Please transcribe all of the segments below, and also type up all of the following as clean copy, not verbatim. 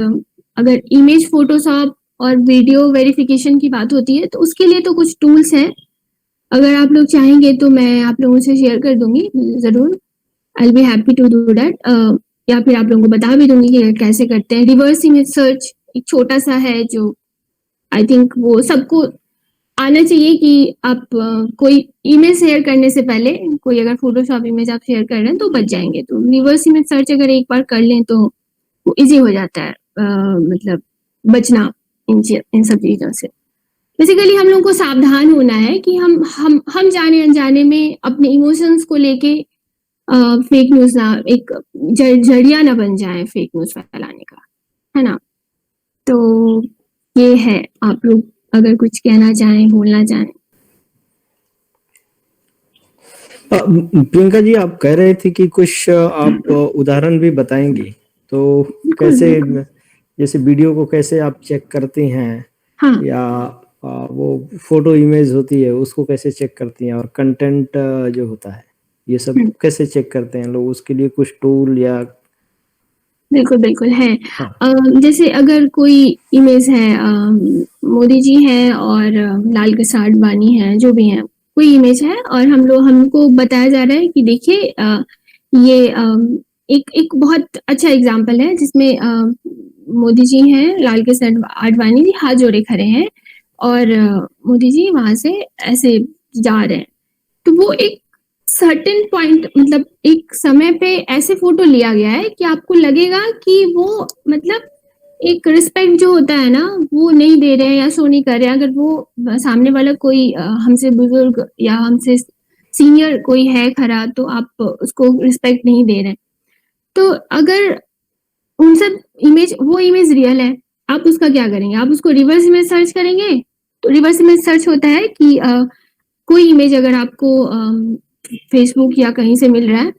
अगर image Photoshop और video verification की बात होती है तो उसके लिए तो कुछ टूल्स हैं। अगर आप लोग चाहेंगे तो मैं आप लोगों से शेयर कर दूंगी जरूर। I will be happy to do that. या फिर आप लोगों को बता भी दूंगी कि कैसे करते हैं। रिवर्स इमेज सर्च एक छोटा सा है जो आई थिंक वो सबको आना चाहिए कि आप कोई इमेज शेयर करने से पहले कोई अगर फोटोशॉप इमेज आप शेयर कर रहे हैं तो बच जाएंगे। तो रिवर्स इमेज सर्च अगर एक बार कर लें तो वो इजी हो जाता है, मतलब बचना इन सब चीजों से। बेसिकली हम लोग को सावधान होना है कि हम जाने अनजाने में अपने इमोशंस को लेके फेक न्यूज ना एक जरिया ना बन जाए फेक न्यूज फैलाने का, है ना। तो ये है, आप लोग अगर कुछ कहना चाहें, बोलना चाहें। प्रियंका जी, आप कह रहे थे कि कुछ आप उदाहरण भी बताएंगी, तो कैसे, जैसे वीडियो को कैसे आप चेक करती हैं? हाँ। या वो फोटो इमेज होती है उसको कैसे चेक करती हैं, और कंटेंट जो होता है ये सब कैसे चेक करते हैं लोग? उसके लिए कुछ टूल या? बिल्कुल बिल्कुल है। हाँ। जैसे अगर कोई इमेज है, मोदी जी है और लाल कृष्ण आडवाणी है, जो भी है, कोई इमेज है और हमको बताया जा रहा है कि देखिए ये एक बहुत अच्छा एग्जाम्पल है जिसमें मोदी जी हैं, लाल कृष्ण आडवाणी जी हाथ जोड़े खड़े हैं और मोदी जी वहां से ऐसे जा रहे हैं। तो वो एक सर्टेन पॉइंट, मतलब एक समय पे ऐसे फोटो लिया गया है कि आपको लगेगा कि वो मतलब एक रिस्पेक्ट जो होता है ना वो नहीं दे रहे हैं या शो नहीं कर रहे हैं। अगर वो सामने वाला कोई हमसे बुजुर्ग या हमसे सीनियर कोई है खड़ा तो आप उसको रिस्पेक्ट नहीं दे रहे। तो अगर उन सब वो इमेज रियल है, आप उसका क्या करेंगे? आप उसको रिवर्स इमेज सर्च करेंगे। तो रिवर्स इमेज सर्च होता है कि कोई इमेज अगर आपको फेसबुक या कहीं से मिल रहा है,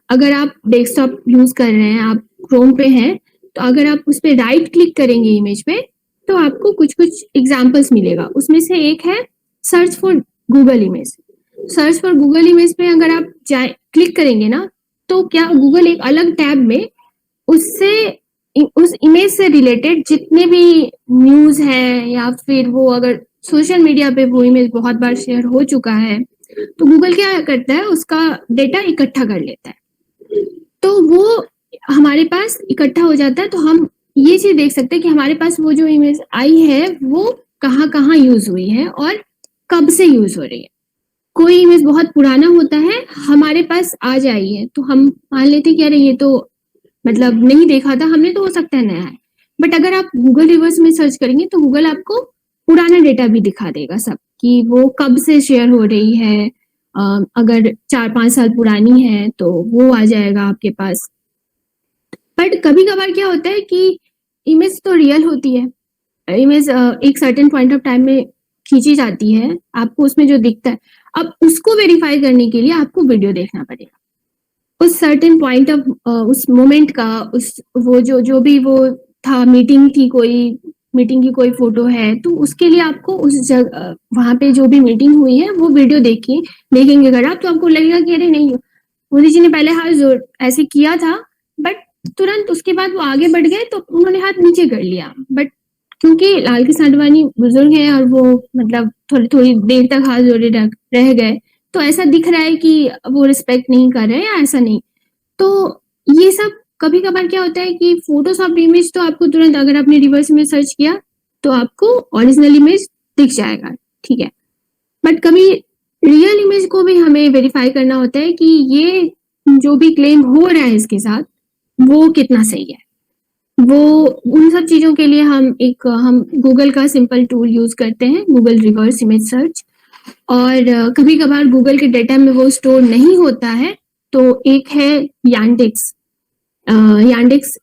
अगर आप डेस्कटॉप यूज कर रहे हैं, आप क्रोम पे हैं, तो अगर आप उस पर राइट क्लिक करेंगे इमेज पे तो आपको कुछ कुछ एग्जाम्पल्स मिलेगा। उसमें से एक है search for Google image. Search for Google image पे अगर आप क्लिक करेंगे ना तो क्या गूगल एक अलग टैब में उससे उस इमेज से रिलेटेड जितने भी न्यूज है या फिर वो अगर सोशल मीडिया पे वो इमेज बहुत बार शेयर हो चुका है तो गूगल क्या करता है, उसका डेटा इकट्ठा कर लेता है। तो वो हमारे पास इकट्ठा हो जाता है, तो हम ये चीज देख सकते हैं कि हमारे पास वो जो इमेज आई है वो कहाँ कहाँ यूज हुई है और कब से यूज हो रही है। कोई इमेज बहुत पुराना होता है, हमारे पास आज आई है तो हम मान लेते कि अरे ये तो मतलब नहीं देखा था हमने, तो हो सकता है नया है। बट अगर आप गूगल रिवर्स में सर्च करेंगे तो गूगल आपको पुराना डेटा भी दिखा देगा सब, कि वो कब से शेयर हो रही है। अगर 4-5 साल पुरानी है तो वो आ जाएगा आपके पास। बट कभी कभार क्या होता है कि इमेज तो रियल होती है, इमेज एक सर्टेन पॉइंट ऑफ टाइम में खींची जाती है, आपको उसमें जो दिखता है, अब उसको वेरीफाई करने के लिए आपको वीडियो देखना पड़ेगा उस सर्टेन पॉइंट ऑफ उस मोमेंट का। उस वो जो भी वो था, मीटिंग की कोई फोटो है तो उसके लिए आपको उस जगह वहां पे जो भी मीटिंग हुई है वो वीडियो देखेंगे अगर आप, तो आपको लगेगा कि अरे नहीं, मोदी जी ने पहले हाथ ऐसे किया था बट तुरंत उसके बाद वो आगे बढ़ गए तो उन्होंने हाथ नीचे कर लिया। बट क्योंकि लाल कृष्ण आडवाणी बुजुर्ग हैं और वो मतलब थोड़ी थोड़ी देर तक हाथ जोड़े रह गए तो ऐसा दिख रहा है कि वो रिस्पेक्ट नहीं कर रहे हैं या ऐसा नहीं। तो ये सब कभी कभार क्या होता है कि फोटोशॉप इमेज तो आपको तुरंत, अगर आपने रिवर्स में सर्च किया तो आपको ओरिजिनल इमेज दिख जाएगा, ठीक है। बट कभी रियल इमेज को भी हमें वेरीफाई करना होता है कि ये जो भी क्लेम हो रहा है इसके साथ वो कितना सही है। वो उन सब चीजों के लिए हम गूगल का सिंपल टूल यूज करते हैं, गूगल रिवर्स इमेज सर्च। और कभी कभार गूगल के डेटा में वो स्टोर नहीं होता है तो एक है यांडेक्स। यांडेक्स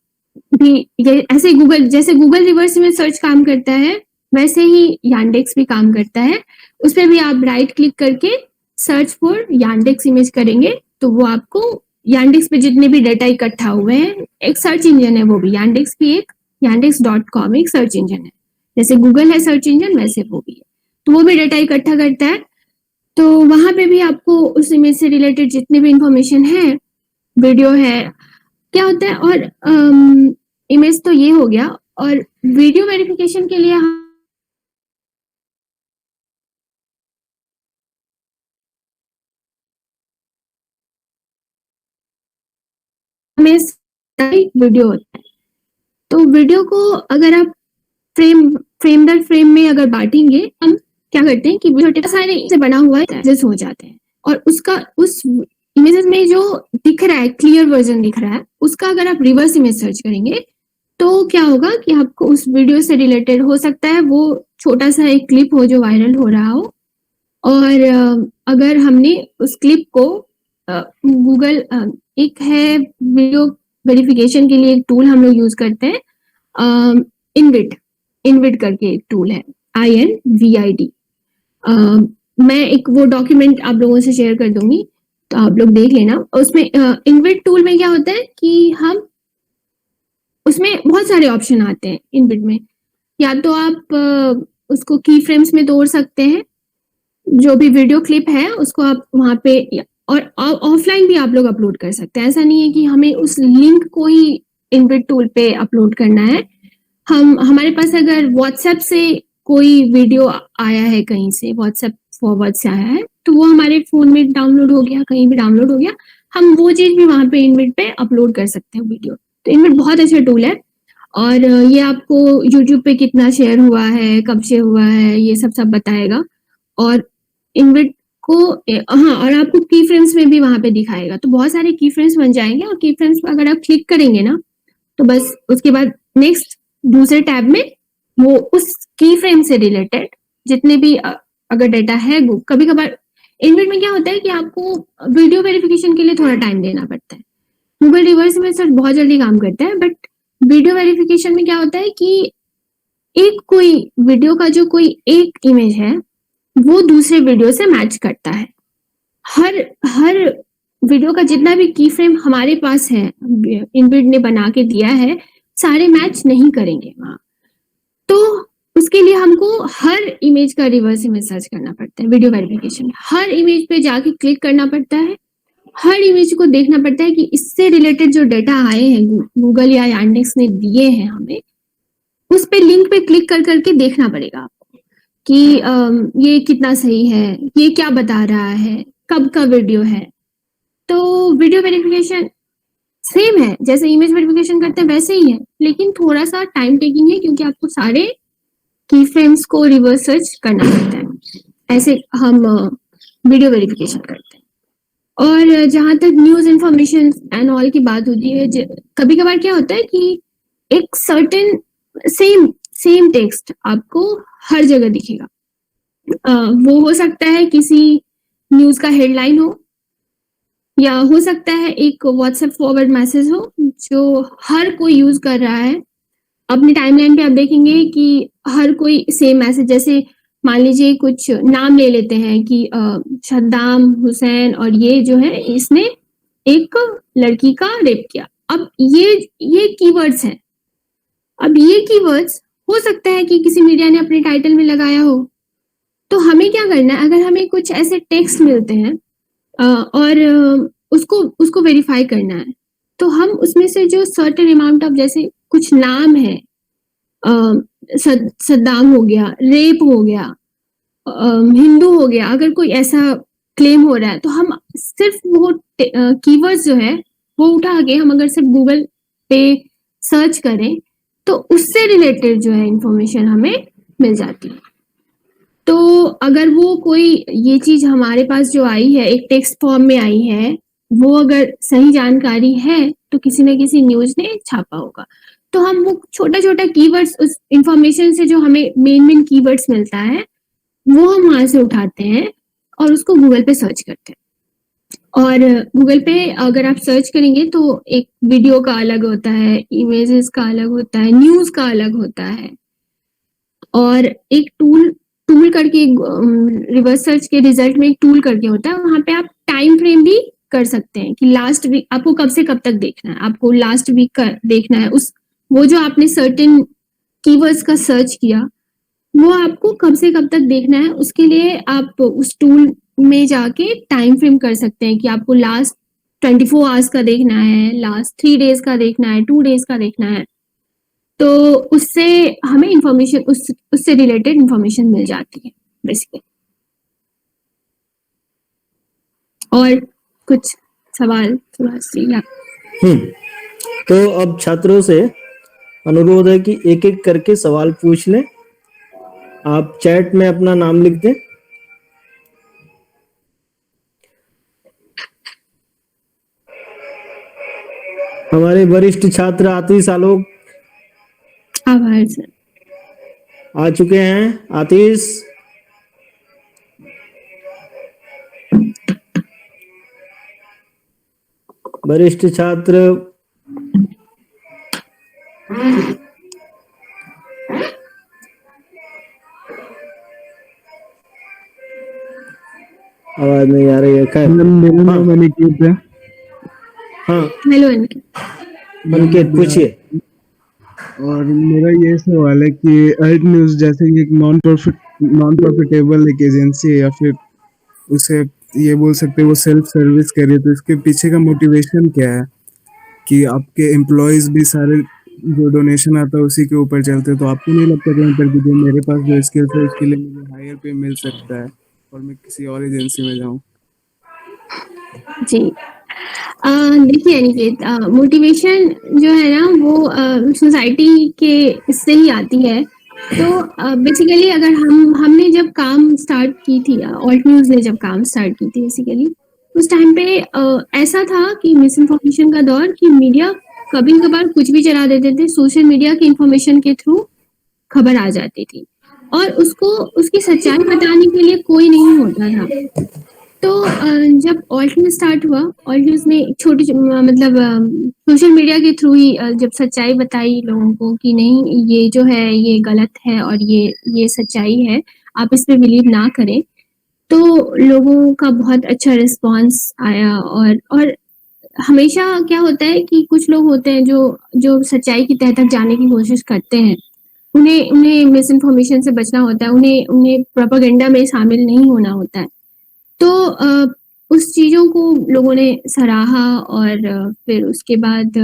भी ऐसे जैसे गूगल रिवर्स में सर्च काम करता है वैसे ही यांडेक्स भी काम करता है। उस पर भी आप राइट क्लिक करके सर्च फॉर यांडेक्स इमेज करेंगे तो वो आपको यांडेक्स पे जितने भी डेटा इकट्ठा हुए हैं, एक सर्च इंजन है वो भी, यांडेक्स भी एक yandex.com एक सर्च इंजन है। जैसे गूगल है सर्च इंजन वैसे वो भी है, तो वो भी डेटा इकट्ठा करता है। तो वहां पे भी आपको उस इमेज से रिलेटेड जितने भी इंफॉर्मेशन है, वीडियो है, क्या होता है। और इमेज तो ये हो गया, और वीडियो वेरिफिकेशन के लिए हमें वीडियो होता है, तो वीडियो को अगर आप फ्रेम दर फ्रेम में अगर बांटेंगे, हम क्या करते हैं कि छोटे सारे से बना हुआ एडजस्ट हो जाते हैं और उसका उस इमेजेस में जो दिख रहा है क्लियर वर्जन दिख रहा है, उसका अगर आप रिवर्स इमेज सर्च करेंगे तो क्या होगा कि आपको उस वीडियो से रिलेटेड हो सकता है वो छोटा सा एक क्लिप हो जो वायरल हो रहा हो और अगर हमने उस क्लिप को गूगल एक है वीडियो वेरिफिकेशन के लिए एक टूल हम लोग यूज करते हैं, इनविड करके एक टूल है, INVID। मैं एक वो डॉक्यूमेंट आप लोगों से शेयर कर दूंगी तो आप लोग देख लेना। उसमें इनविड टूल में क्या होता है कि हम उसमें बहुत सारे ऑप्शन आते हैं इनविड में, या तो आप उसको की फ्रेम्स में तोड़ सकते हैं, जो भी वीडियो क्लिप है उसको आप वहां पे, और ऑफलाइन भी आप लोग अपलोड कर सकते हैं। ऐसा नहीं है कि हमें उस लिंक को ही इनविड टूल पे अपलोड करना है। हमारे पास अगर व्हाट्सएप से कोई वीडियो आया है, कहीं से व्हाट्सएप फॉरवर्ड से आया है, तो वो हमारे फोन में डाउनलोड हो गया, कहीं भी डाउनलोड हो गया, हम वो चीज भी वहां पे इनविड पे अपलोड कर सकते हैं वीडियो। तो इनविड बहुत अच्छा टूल है और ये आपको यूट्यूब पे कितना शेयर हुआ है, कब से हुआ है, ये सब बताएगा। और इनविड को हाँ, और आपको की फ्रेम्स में भी वहां पे दिखाएगा, तो बहुत सारे की फ्रेम्स बन जाएंगे और की फ्रेम्स पर अगर आप क्लिक करेंगे ना, तो बस उसके बाद नेक्स्ट दूसरे टैब में वो उस की फ्रेम से रिलेटेड जितने भी अगर डेटा है, कभी कभार इनविड में क्या होता है कि आपको वीडियो वेरिफिकेशन के लिए थोड़ा टाइम देना पड़ता है। गूगल रिवर्स में सर बहुत जल्दी काम करता है, बट वीडियो वेरिफिकेशन में क्या होता है कि एक कोई वीडियो का जो कोई एक इमेज है वो दूसरे वीडियो से मैच करता है। हर हर वीडियो का जितना भी की फ्रेम हमारे पास है, इनविड ने बना के दिया है, सारे मैच नहीं करेंगे वहां। तो उसके लिए हमको हर इमेज का रिवर्स इमेज सर्च करना पड़ता है। वीडियो वेरिफिकेशन हर इमेज पे जाके क्लिक करना पड़ता है, हर इमेज को देखना पड़ता है कि इससे रिलेटेड जो डेटा आए हैं गूगल या यांडेक्स ने दिए हैं हमें, उस पे लिंक पे क्लिक कर करके देखना पड़ेगा आपको कि ये कितना सही है, ये क्या बता रहा है, कब का वीडियो है। तो वीडियो वेरिफिकेशन सेम है, जैसे इमेज वेरिफिकेशन करते हैं वैसे ही है, लेकिन थोड़ा सा टाइम टेकिंग है क्योंकि आपको सारे की फ्रेम्स को रिवर्स सर्च करना पड़ता है। ऐसे हम वीडियो वेरिफिकेशन करते हैं। और जहां तक न्यूज इंफॉर्मेशन एंड ऑल की बात होती है, कभी कभार क्या होता है कि एक सर्टेन सेम टेक्स्ट आपको हर जगह दिखेगा। वो हो सकता है किसी न्यूज का हेडलाइन हो, या हो सकता है एक व्हाट्सएप फॉरवर्ड मैसेज हो जो हर कोई यूज कर रहा है। अपनी टाइमलाइन पे आप देखेंगे कि हर कोई सेम मैसेज, जैसे मान लीजिए कुछ नाम ले लेते हैं कि सद्दाम हुसैन और ये जो है इसने एक लड़की का रेप किया। अब ये कीवर्ड्स हैं। अब ये कीवर्ड्स हो सकता है कि किसी मीडिया ने अपने टाइटल में लगाया हो, तो हमें क्या करना है, अगर हमें कुछ ऐसे टेक्स्ट मिलते हैं और उसको वेरीफाई करना है, तो हम उसमें से जो सर्टेन अमाउंट ऑफ, जैसे कुछ नाम है, सद्दाम हो गया, रेप हो गया, हिंदू हो गया, अगर कोई ऐसा क्लेम हो रहा है, तो हम सिर्फ वो कीवर्ड्स जो है वो उठा के हम अगर सिर्फ गूगल पे सर्च करें तो उससे रिलेटेड जो है इंफॉर्मेशन हमें मिल जाती है। तो अगर वो कोई ये चीज हमारे पास जो आई है, एक टेक्स्ट फॉर्म में आई है, वो अगर सही जानकारी है तो किसी न किसी न्यूज ने छापा होगा, तो हम वो छोटा छोटा कीवर्ड्स, उस इंफॉर्मेशन से जो हमें मेन कीवर्ड्स मिलता है वो हम वहां से उठाते हैं और उसको गूगल पे सर्च करते हैं। और गूगल पे अगर आप सर्च करेंगे तो एक वीडियो का अलग होता है, इमेजेस का अलग होता है, न्यूज का अलग होता है, और एक टूल करके रिवर्स सर्च के रिजल्ट में एक टूल करके होता है, वहां पे आप टाइम फ्रेम भी कर सकते हैं कि लास्ट वीक आपको कब से कब तक देखना है, आपको लास्ट वीक का देखना है, उस वो जो आपने सर्टेन कीवर्ड्स का सर्च किया वो आपको कब से कब तक देखना है। उसके लिए आप उस टूल में जाके टाइम फ्रेम कर सकते हैं कि आपको लास्ट 24 आवर्स का देखना है, लास्ट 3 डेज का देखना है, 2 डेज का देखना है। तो उससे हमें इन्फॉर्मेशन उससे रिलेटेड इन्फॉर्मेशन मिल जाती है बेसिकली। और कुछ सवाल सुभाष जी? तो अब छात्रों से अनुरोध है कि एक एक करके सवाल पूछ लें। आप चैट में अपना नाम लिख दें। हमारे वरिष्ठ छात्र आतिश आलोक आभार सर। आ चुके हैं। आतिश, वरिष्ठ छात्र आवाज नहीं आ रही है। खैर, मैंने किया था। हाँ हेलो अनिकेत। अनिकेत पूछिए। और मेरा ये सवाल है कि अर्थ न्यूज़ जैसे कि एक नॉन प्रॉफिटेबल एक एजेंसी है, या फिर उसे ये बोल सकते हैं वो सेल्फ सर्विस करे, तो इसके पीछे का मोटिवेशन क्या है कि आपके एम्प्लॉयज भी सारे जो डोनेशन आता है उसी के ऊपर चलते हैं? तो आपको नहीं लगता कहीं पर कि जो मेरे पास जो स्किल्स है उसके लिए मुझे हायर पे मिल सकता है और मैं किसी और एजेंसी में जाऊं? जी देखिए अनिकेत, मोटिवेशन जो है ना वो सोसाइटी के इससे ही आती है। तो बेसिकली अगर हमने जब काम स्टार्ट की थी, ऑल्ट न्यूज़ ने जब काम स्टार्ट की थी बेसिकली, उस टाइम पे ऐसा था कि मिस इन्फॉर्मेशन का दौर, कि मीडिया कभी-कभार कुछ भी चला देते थे। सोशल मीडिया के इन्फॉर्मेशन के थ्रू खबर आ जाती थी और उसको उसकी सच्चाई बताने के लिए कोई नहीं होता था। तो जब ऑल्ट न्यूज़ स्टार्ट हुआ, ऑल्ट न्यूज़ ने छोटी मतलब सोशल मीडिया के थ्रू ही जब सच्चाई बताई लोगों को कि नहीं ये जो है ये गलत है और ये सच्चाई है, आप इस पे बिलीव ना करें, तो लोगों का बहुत अच्छा रिस्पॉन्स आया। और हमेशा क्या होता है कि कुछ लोग होते हैं जो सच्चाई की तह तक जाने की कोशिश करते हैं। उन्हें उन्हें मिस इन्फॉर्मेशन से बचना होता है, उन्हें उन्हें प्रोपेगेंडा में शामिल नहीं होना होता है। तो उस चीज़ों को लोगों ने सराहा और फिर उसके बाद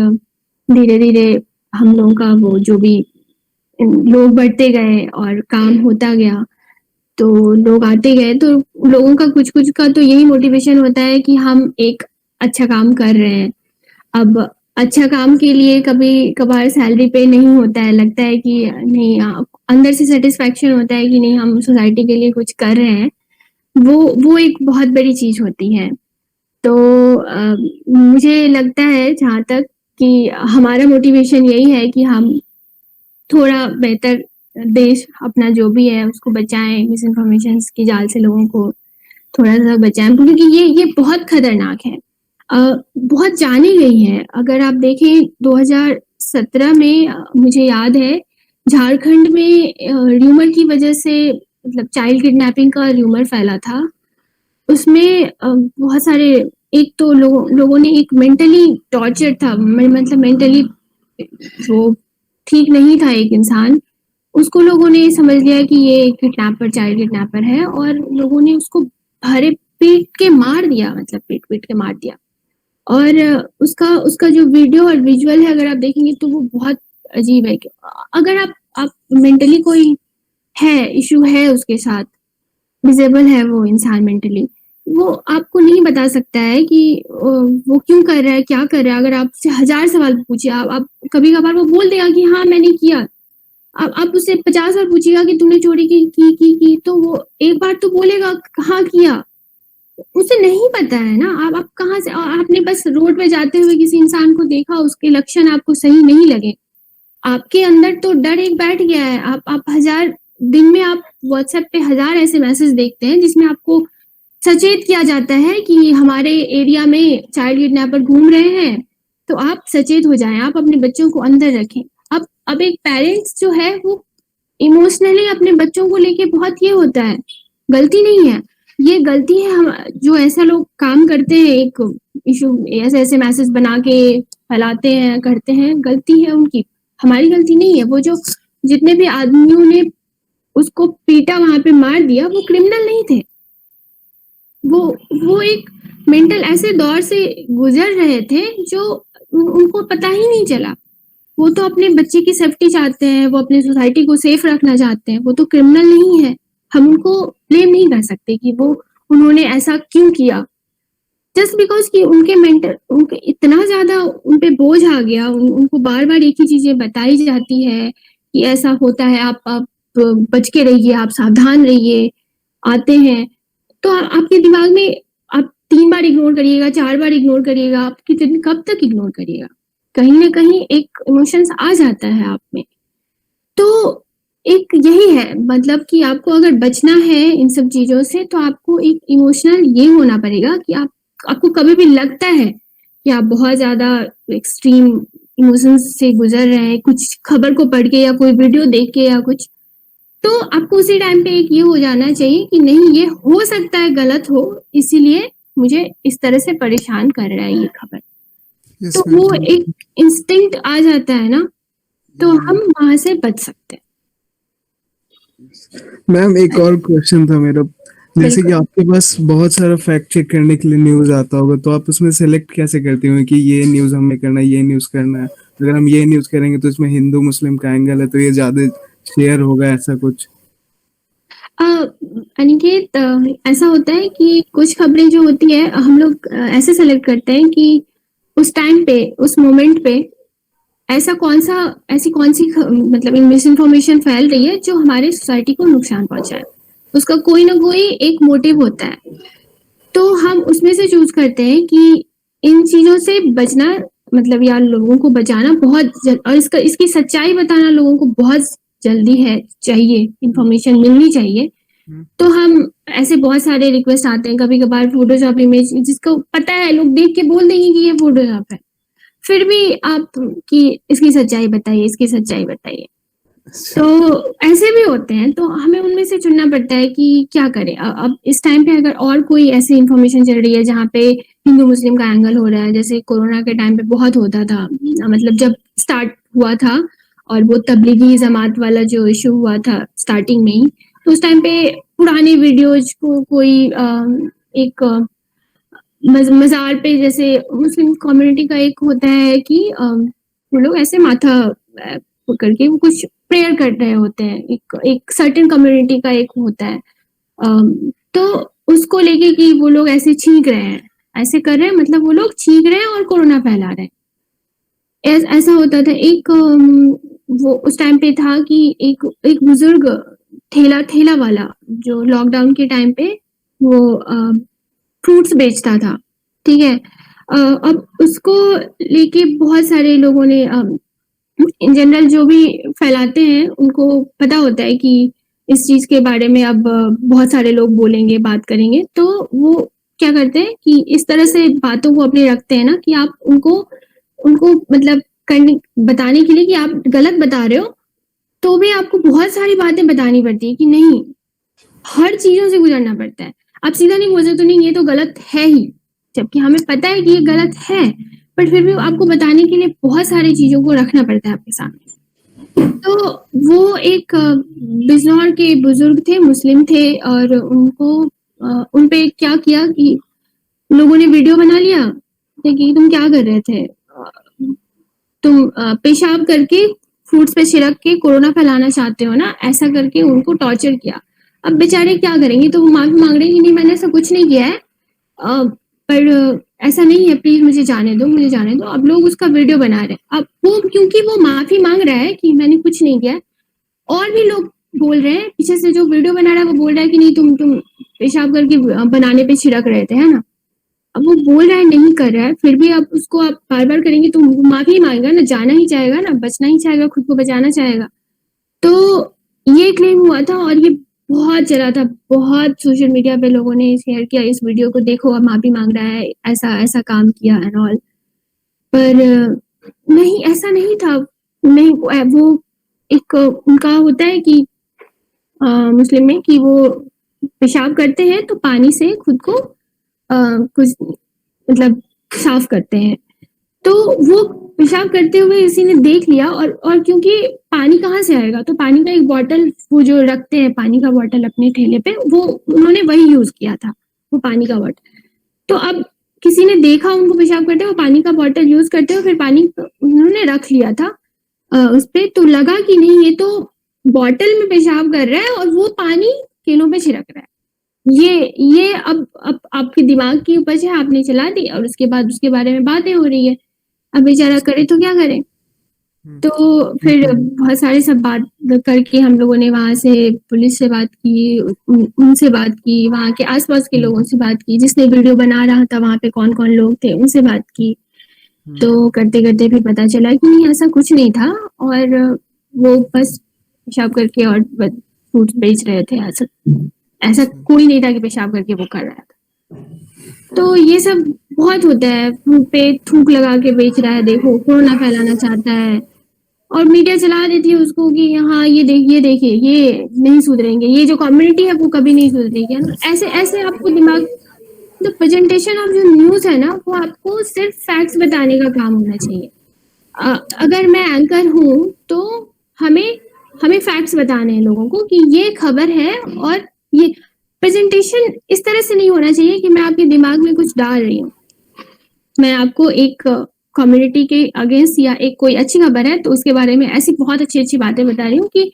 धीरे-धीरे हम लोगों का वो जो भी लोग बढ़ते गए और काम होता गया, तो लोग आते गए, तो लोगों का कुछ-कुछ का तो यही मोटिवेशन होता है कि हम एक अच्छा काम कर रहे हैं। अब अच्छा काम के लिए कभी-कभार सैलरी पे नहीं होता है, लगता है कि नहीं, अंदर से सैटिस्फैक्शन होता है कि नहीं हम सोसाइटी के लिए कुछ कर रहे हैं। वो एक बहुत बड़ी चीज़ होती है। तो मुझे लगता है जहाँ तक कि हमारा मोटिवेशन यही है कि हम थोड़ा बेहतर देश अपना जो भी है उसको बचाएँ, मिस इन्फॉर्मेशंस की जाल से लोगों को थोड़ा-सा बचाएँ, क्योंकि ये बहुत खतरनाक है। बहुत जानी गई है। अगर आप देखें 2017 में मुझे याद है झारखंड में र्यूमर की वजह से, मतलब चाइल्ड किडनैपिंग का र्यूमर फैला था। उसमें बहुत सारे, एक तो लोगों ने एक मेंटली टॉर्चर था, मतलब मेंटली वो ठीक नहीं था एक इंसान, उसको लोगों ने समझ लिया कि ये किडनैपर, चाइल्ड किडनैपर है और लोगों ने उसको भरे पीट के मार दिया, मतलब पीट-पीट के मार दिया। और उसका जो वीडियो और विजुअल है अगर आप देखेंगे तो वो बहुत अजीब है। कि अगर आप मेंटली कोई है, इश्यू है उसके साथ, डिसेबल है वो इंसान मेंटली, वो आपको नहीं बता सकता है कि वो क्यों कर रहा है, क्या कर रहा है। अगर आपसे 1000 सवाल पूछिए, आप कभी-कभार वो बोल देगा कि हाँ, मैंने किया। आप उससे 50 बार पूछिएगा कि तूने चोरी की, तो वो एक बार तो बोलेगा कहाँ किया। उसे नहीं पता है ना, आप कहाँ से, आपने बस रोड पे जाते हुए किसी इंसान को देखा, उसके लक्षण आपको सही नहीं लगे, आपके अंदर तो डर एक बैठ गया है। आप 1000 दिन में आप व्हाट्सएप पे 1000 ऐसे मैसेज देखते हैं जिसमें आपको सचेत किया जाता है कि हमारे एरिया में चाइल्ड किडनैपर घूम रहे हैं, तो आप सचेत हो जाएँ, आप अपने बच्चों को अंदर रखें। अब एक पेरेंट्स जो है वो इमोशनली अपने बच्चों को लेके बहुत ये होता है, गलती नहीं है। ये गलती है हम जो ऐसा लोग काम करते हैं, एक इश्यू ऐसे-ऐसे मैसेज बना के फैलाते हैं, करते हैं, गलती है उनकी, हमारी गलती नहीं है। वो जो जितने भी आदमियों ने उसको पीटा, वहाँ पे मार दिया, वो क्रिमिनल नहीं थे। वो एक मेंटल ऐसे दौर से गुज़र रहे थे जो उनको पता ही नहीं चला। वो तो अपने बच्चे की सेफ्टी चाहते हैं, वो अपनी सोसाइटी को सेफ रखना चाहते हैं, वो तो क्रिमिनल नहीं है। हम उनको ब्लेम नहीं कर सकते कि वो उन्होंने ऐसा क्यों किया। जस्ट बिकॉज़ कि उनके इतना ज़्यादा उन पे बोझ आ गया, उनको बार-बार एक ही चीज़ें बताई जाती है कि ऐसा होता है, आप बच के रहिए, आप सावधान रहिए, आते हैं। तो आपके दिमाग में आप 3 बार इग्नोर करिएगा, 4 बार इग्नोर करिएगा, आप कितने कब तक इग्नोर करिएगा? कहीं न कहीं एक इमोशंस आ जाता है आप में। तो एक यही है मतलब कि आपको अगर बचना है इन सब चीज़ों से तो आपको एक इमोशनल ये होना पड़ेगा कि आपको कभी भी लगता है कि आप बहुत ज़्यादा एक्सट्रीम इमोशंस से गुज़र रहे हैं, कुछ खबर को पढ़ के या कोई वीडियो देख के या कुछ, तो आपको उसी टाइम पे एक ये हो जाना चाहिए कि नहीं ये हो सकता है गलत हो, इसीलिए मुझे इस तरह से परेशान कर रहा है ये खबर। यस तो मैम। वो एक इंस्टिंक्ट आ जाता है ना, तो हम वहाँ से बच सकते हैं। मैम एक और क्वेश्चन था मेरा, जैसे कि बिल्कुल। आपके पास बहुत सारा फैक्ट चेक करने के लिए न्यूज़ आता होगा, तो आप उसमें सेलेक्ट कैसे करती हो कि ये न्यूज़ हमें करना है, ये न्यूज़ करना है? अगर हम ये न्यूज़ करेंगे तो इसमें हिंदू मुस्लिम का एंगल है तो ये ज़्यादा शेयर होगा, ऐसा कुछ? अनिकेत, ऐसा होता है कि कुछ खबरें जो होती है हम लोग ऐसे सेलेक्ट करते हैं कि उस टाइम पे, उस मोमेंट पे ऐसी कौन सी मतलब मिस इन्फॉर्मेशन फैल रही है जो हमारे सोसाइटी को नुकसान पहुंचाए। उसका कोई ना कोई एक मोटिव होता है, तो हम उसमें से चूज करते हैं कि इन चीजों से बचना मतलब या लोगों को बचाना और इसकी सच्चाई बताना लोगों को बहुत जल्दी है, चाहिए, इन्फॉर्मेशन मिलनी चाहिए। तो हम ऐसे बहुत सारे रिक्वेस्ट आते हैं, कभी कभार फोटोशॉप इमेज जिसको पता है लोग देख के बोल देंगे कि ये फोटोशॉप है, फिर भी आप कि इसकी सच्चाई बताइए, इसकी सच्चाई बताइए। तो ऐसे भी होते हैं, तो हमें उनमें से चुनना पड़ता है कि क्या करें। अब इस टाइम पे अगर और कोई ऐसी इन्फॉर्मेशन चल रही है जहाँ पे हिंदू मुस्लिम का एंगल हो रहा है, जैसे कोरोना के टाइम पे बहुत होता था, मतलब जब स्टार्ट हुआ था और वो तबलीगी जमात वाला जो इशू हुआ था स्टार्टिंग में ही, तो उस टाइम पे पुराने वीडियोज को कोई एक मजार पे, जैसे मुस्लिम कम्युनिटी का एक होता है कि वो लोग ऐसे माथा पकड़ के वो कुछ प्रेयर कर रहे होते हैं, एक सर्टेन कम्युनिटी का एक होता है, तो उसको लेके कि वो लोग ऐसे छींक रहे हैं, ऐसे कर रहे हैं, मतलब वो लोग छींक रहे हैं और कोरोना फैला रहे हैं। ऐसा होता था। एक वो उस टाइम पे था कि एक बुजुर्ग ठेला वाला जो लॉकडाउन के टाइम पे वो फ्रूट्स बेचता था, ठीक है। अब उसको लेके बहुत सारे लोगों ने इन जनरल जो भी फैलाते हैं उनको पता होता है कि इस चीज के बारे में अब बहुत सारे लोग बोलेंगे, बात करेंगे, तो वो क्या करते हैं कि इस तरह से बातों को अपने रखते हैं ना कि आप उनको मतलब बताने के लिए कि आप गलत बता रहे हो, तो भी आपको बहुत सारी बातें बतानी पड़ती है कि नहीं, हर चीजों से गुजरना पड़ता है। आप सीधा नहीं बोल सकते नहीं ये तो गलत है ही, जबकि हमें पता है कि ये गलत है, बट फिर भी आपको बताने के लिए बहुत सारी चीजों को रखना पड़ता है आपके सामने। तो वो एक बिजनौर के बुजुर्ग थे, मुस्लिम थे, और उनको उन पे क्या किया कि लोगों ने वीडियो बना लिया कि तुम क्या कर रहे थे, तुम पेशाब करके फ्रूट्स पे छिड़क के कोरोना फैलाना चाहते हो ना, ऐसा करके उनको टॉर्चर किया। अब बेचारे क्या करेंगे, तो वो माफी मांग रहे हैं कि नहीं मैंने ऐसा कुछ नहीं किया है, पर ऐसा नहीं है, प्लीज मुझे जाने दो, मुझे जाने दो। अब लोग उसका वीडियो बना रहे हैं। अब वो क्योंकि वो माफी मांग रहा है कि मैंने कुछ नहीं किया, और भी लोग बोल रहे हैं, पीछे से जो वीडियो बना रहा है वो बोल रहा है कि नहीं तुम पेशाब करके बनाने पे छिड़क रहे थे, है ना। अब वो बोल रहा है नहीं कर रहा है, फिर भी आप उसको आप बार बार करेंगे तो माफी मांगेगा ना, जाना ही चाहेगा ना, बचना ही चाहेगा, खुद को बचाना चाहेगा। तो ये क्लेम हुआ था और ये बहुत चला था, बहुत सोशल मीडिया पे लोगों ने शेयर किया इस वीडियो को, देखो अब माफी मांग रहा है, ऐसा काम किया एंड ऑल। पर नहीं, ऐसा नहीं था। नहीं, वो एक उनका होता है कि मुस्लिम में कि वो पेशाब करते हैं तो पानी से खुद को कुछ मतलब साफ करते हैं। तो वो पेशाब करते हुए किसी ने देख लिया, और क्योंकि पानी कहाँ से आएगा, तो पानी का एक बॉटल वो जो रखते हैं पानी का बॉटल अपने ठेले पे, वो उन्होंने वही यूज किया था, वो पानी का बॉटल। तो अब किसी ने देखा उनको पेशाब करते हुए, पानी का बॉटल यूज करते हुए, फिर पानी उन्होंने रख लिया था उसपे तो लगा कि नहीं ये तो बॉटल में पेशाब कर रहा है और वो पानी केलों पे छिड़क रहा है। ये अब आपके दिमाग की उपज है, आपने चला दी और उसके बाद उसके बारे में बातें हो रही है। अब बेचारा करे तो क्या करे? तो फिर बहुत सारे सब बात करके हम लोगों ने वहाँ से पुलिस से बात की, उनसे बात की, वहाँ के आस-पास के लोगों से बात की, जिसने वीडियो बना रहा था वहाँ पे कौन-कौन लोग थे, उनसे बात की। तो करते-करते फिर पता चला कि नहीं ऐसा कुछ नहीं था और वो बस पेशाब करके और फ्रूट्स बेच रहे थे। ऐसा कोई नहीं था कि पेशाब करके वो कर रहा था। तो ये सब बहुत होता है, मुँह पे थूक लगा के बेच रहा है, देखो कोरोना फैलाना चाहता है और मीडिया चला देती है उसको कि हाँ ये देखिए ये नहीं सुधरेंगे, ये जो कम्युनिटी है वो कभी नहीं सुधरेगी, है ना? ऐसे आपको दिमाग तो प्रेजेंटेशन ऑफ जो न्यूज़ है ना वो आपको सिर्फ फैक्ट्स बताने का काम होना चाहिए। अगर मैं एंकर हूँ तो हमें फैक्ट्स बताने हैं लोगों को कि ये खबर है और ये प्रेजेंटेशन इस तरह से नहीं होना चाहिए कि मैं आपके दिमाग में कुछ डाल रही हूँ। मैं आपको एक कम्युनिटी के अगेंस्ट या एक कोई अच्छी खबर है तो उसके बारे में ऐसी बहुत अच्छी बातें बता रही हूँ कि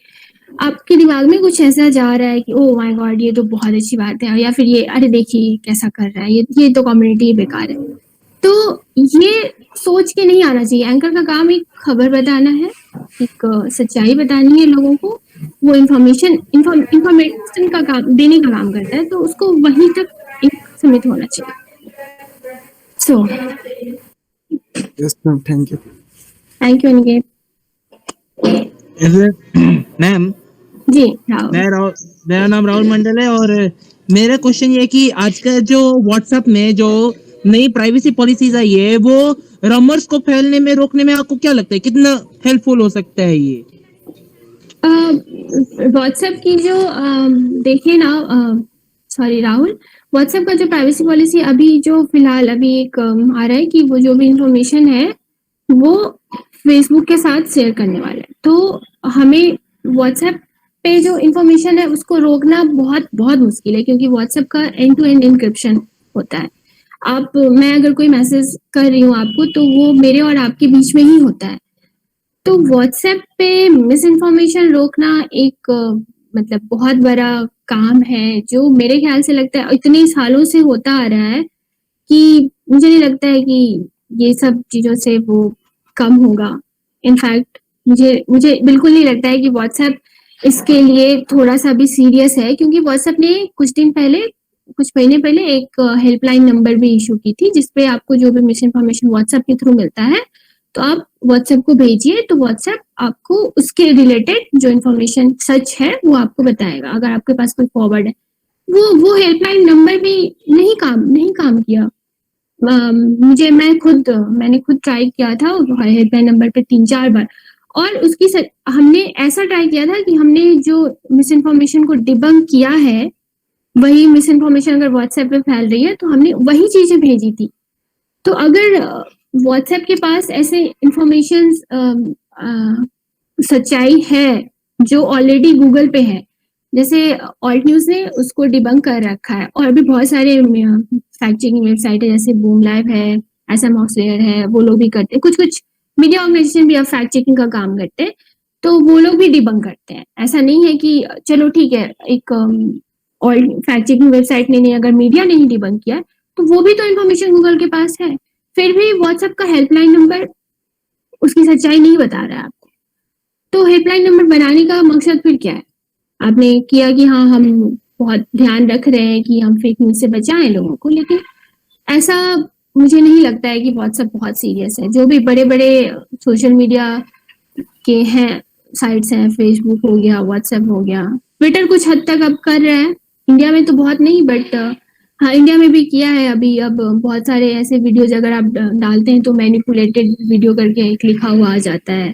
आपके दिमाग में कुछ ऐसा जा रहा है कि ओह माय गॉड ये तो बहुत अच्छी बात है, या फिर ये अरे देखिए कैसा कर रहा है, ये तो कम्युनिटी बेकार है। तो ये सोच के नहीं आना चाहिए। एंकर का काम एक खबर बताना है, एक सच्चाई बतानी है लोगों को, वो इन्फॉर्मेशन का काम देने का काम करता है, तो उसको वहीं तक एक सीमित होना चाहिए। So yes ma'am, thank you. Thank you Aniket. Ma'am ji Rahul. मेरा नाम राहुल मंडल है और मेरा क्वेश्चन ये है कि आजकल जो व्हाट्सएप में जो नई प्राइवेसी पॉलिसीज आई है वो रमर्स को फैलने में रोकने में आपको क्या लगता है कितना हेल्पफुल हो सकता है ये? व्हाट्सएप की जो देखिए ना, सॉरी राहुल, व्हाट्सएप का जो प्राइवेसी पॉलिसी अभी जो फिलहाल अभी एक आ रहा है कि वो जो भी इंफॉर्मेशन है वो फेसबुक के साथ शेयर करने वाला है। तो हमें व्हाट्सएप पे जो इंफॉर्मेशन है उसको रोकना बहुत बहुत मुश्किल है, क्योंकि व्हाट्सएप का एंड टू एंड एन्क्रिप्शन होता है। मैं अगर कोई मैसेज कर रही हूँ आपको तो वो मेरे और आपके बीच में ही होता है। तो व्हाट्सएप पे मिस इन्फॉर्मेशन रोकना एक मतलब बहुत बड़ा काम है, जो मेरे ख्याल से लगता है इतने सालों से होता आ रहा है कि मुझे नहीं लगता है कि ये सब चीज़ों से वो कम होगा। इनफैक्ट मुझे बिल्कुल नहीं लगता है कि व्हाट्सएप इसके लिए थोड़ा-सा भी सीरियस है, क्योंकि व्हाट्सएप ने कुछ महीने पहले एक हेल्पलाइन नंबर भी इश्यू की थी, जिसपे आपको जो भी मिस इन्फॉर्मेशन व्हाट्सएप के थ्रू मिलता है, तो आप व्हाट्सएप को भेजिए, तो व्हाट्सएप आपको उसके रिलेटेड जो इन्फॉर्मेशन सच है वो आपको बताएगा, अगर आपके पास कोई फॉरवर्ड है। वो हेल्पलाइन नंबर भी नहीं काम किया। मैंने खुद ट्राई किया था हेल्पलाइन नंबर पे 3-4 बार, और हमने ऐसा ट्राई किया था कि हमने जो मिस इन्फॉर्मेशन को डिबंक किया है, वही मिस इन्फॉर्मेशन अगर व्हाट्सएप पे फैल रही है तो हमने वही चीजें भेजी थी। तो अगर व्हाट्सएप के पास ऐसे इन्फॉर्मेशन सच्चाई है जो ऑलरेडी गूगल पे है, जैसे ऑल्ट न्यूज ने उसको डिबंक कर रखा है, और भी बहुत सारे फैक्ट चेकिंग वेबसाइट है जैसे बूम लाइव है, एसएम ऑक्सलेयर है, वो लोग भी करते हैं। कुछ मीडिया ऑर्गेनाइजेशन भी अब फैक्ट चेकिंग का काम करते हैं, तो वो लोग भी डिबंक करते हैं। ऐसा नहीं है कि चलो ठीक है, एक फैक्ट चेकिंग वेबसाइट ने अगर मीडिया ने ही डिबंक किया तो वो भी तो इन्फॉर्मेशन गूगल के पास है। फिर भी व्हाट्सएप का हेल्पलाइन नंबर उसकी सच्चाई नहीं बता रहा है आपको। तो हेल्पलाइन नंबर बनाने का मकसद फिर क्या है? आपने किया कि हाँ हम बहुत ध्यान रख रहे हैं कि हम फेक न्यूज से बचाएं लोगों को, लेकिन ऐसा मुझे नहीं लगता है कि व्हाट्सएप बहुत सीरियस है। जो भी बड़े-बड़े सोशल मीडिया के हैं साइट्स हैं, फेसबुक हो गया, व्हाट्सएप हो गया, ट्विटर कुछ हद तक अब कर रहे हैं, इंडिया में तो बहुत नहीं, बट हाँ इंडिया में भी किया है अभी। अब बहुत सारे ऐसे वीडियोज अगर आप डालते हैं तो मैनिपुलेटेड वीडियो करके एक लिखा हुआ आ जाता है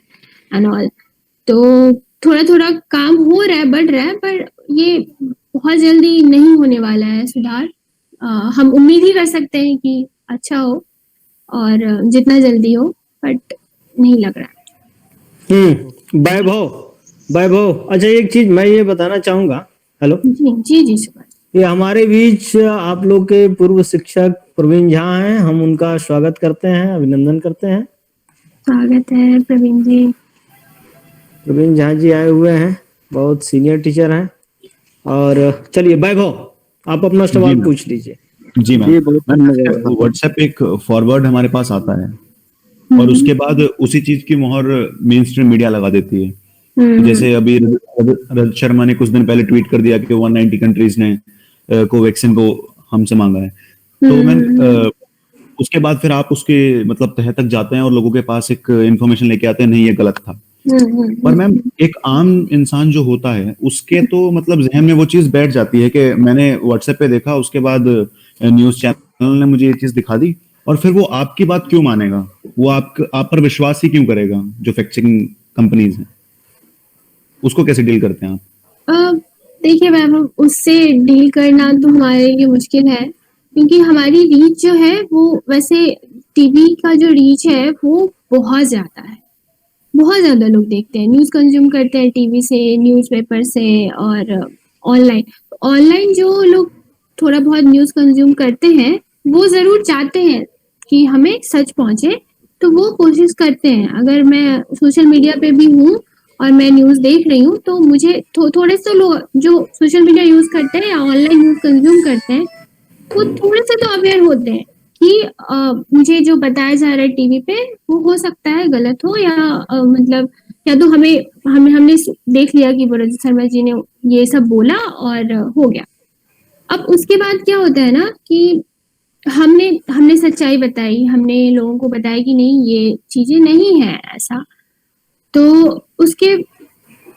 एंड ऑल। तो थोड़ा काम हो रहा है, बढ़ रहा है, पर ये बहुत जल्दी नहीं होने वाला है सुधार। हम उम्मीद ही कर सकते हैं कि अच्छा हो और जितना जल्दी हो, बट नहीं लग रहा है। वैभव, अच्छा एक चीज मैं ये बताना चाहूंगा। हेलो जी सुभाष। ये हमारे बीच आप लोग के पूर्व शिक्षक प्रवीण झा हैं, हम उनका स्वागत करते हैं, अभिनंदन करते हैं। स्वागत है प्रवीण जी। प्रवीण झा जी आए हुए हैं, बहुत सीनियर टीचर हैं। और चलिए वैभव, आप अपना सवाल मैम। पूछ लीजिए। जी मैम। व्हाट्सएप एक फॉरवर्ड हमारे पास आता है और उसके बाद उसी चीज की मोहर मेन स्ट्रीम मीडिया लगा देती है। जैसे अभी रजत शर्मा ने कुछ दिन पहले ट्वीट कर दिया कि 190 कंट्रीज ने कोवैक्सीन को हमसे मांगा है। तो मैम उसके बाद फिर आप उसके मतलब तह तक जाते हैं और लोगों के पास एक इंफॉर्मेशन लेके आते हैं, नहीं ये गलत था। पर मैम एक आम इंसान जो होता है उसके तो मतलब जहन में वो चीज बैठ जाती है कि मैंने व्हाट्सएप पे देखा, उसके बाद न्यूज चैनल ने मुझे ये चीज दिखा दी, और फिर वो आपकी बात क्यों मानेगा, वो आप पर विश्वास ही क्यों करेगा? जो फैक्ट चेकिंग कंपनीज हैं उसको कैसे डील करते हैं आप? देखिए मैम, उससे डील करना तो हमारे लिए मुश्किल है, क्योंकि हमारी रीच जो है वो, वैसे टीवी का जो रीच है वो बहुत ज्यादा है, बहुत ज्यादा लोग देखते हैं, न्यूज कंज्यूम करते हैं टीवी से, न्यूज़पेपर से और ऑनलाइन जो लोग थोड़ा बहुत न्यूज कंज्यूम करते हैं वो जरूर चाहते हैं कि हमें सच पहुंचे, तो वो कोशिश करते हैं। अगर मैं सोशल मीडिया पे भी हूँ और मैं न्यूज देख रही हूँ तो मुझे थोड़े से लोग जो सोशल मीडिया यूज करते हैं या ऑनलाइन न्यूज कंज्यूम करते हैं वो थोड़े से तो अवेयर होते हैं कि मुझे जो बताया जा रहा है टीवी पे वो हो सकता है गलत हो, या मतलब या तो हमने देख लिया कि रजत शर्मा जी ने ये सब बोला और हो गया। अब उसके बाद क्या होता है ना कि हमने सच्चाई बताई, हमने लोगों को बताया कि नहीं ये चीजें नहीं है ऐसा, तो उसके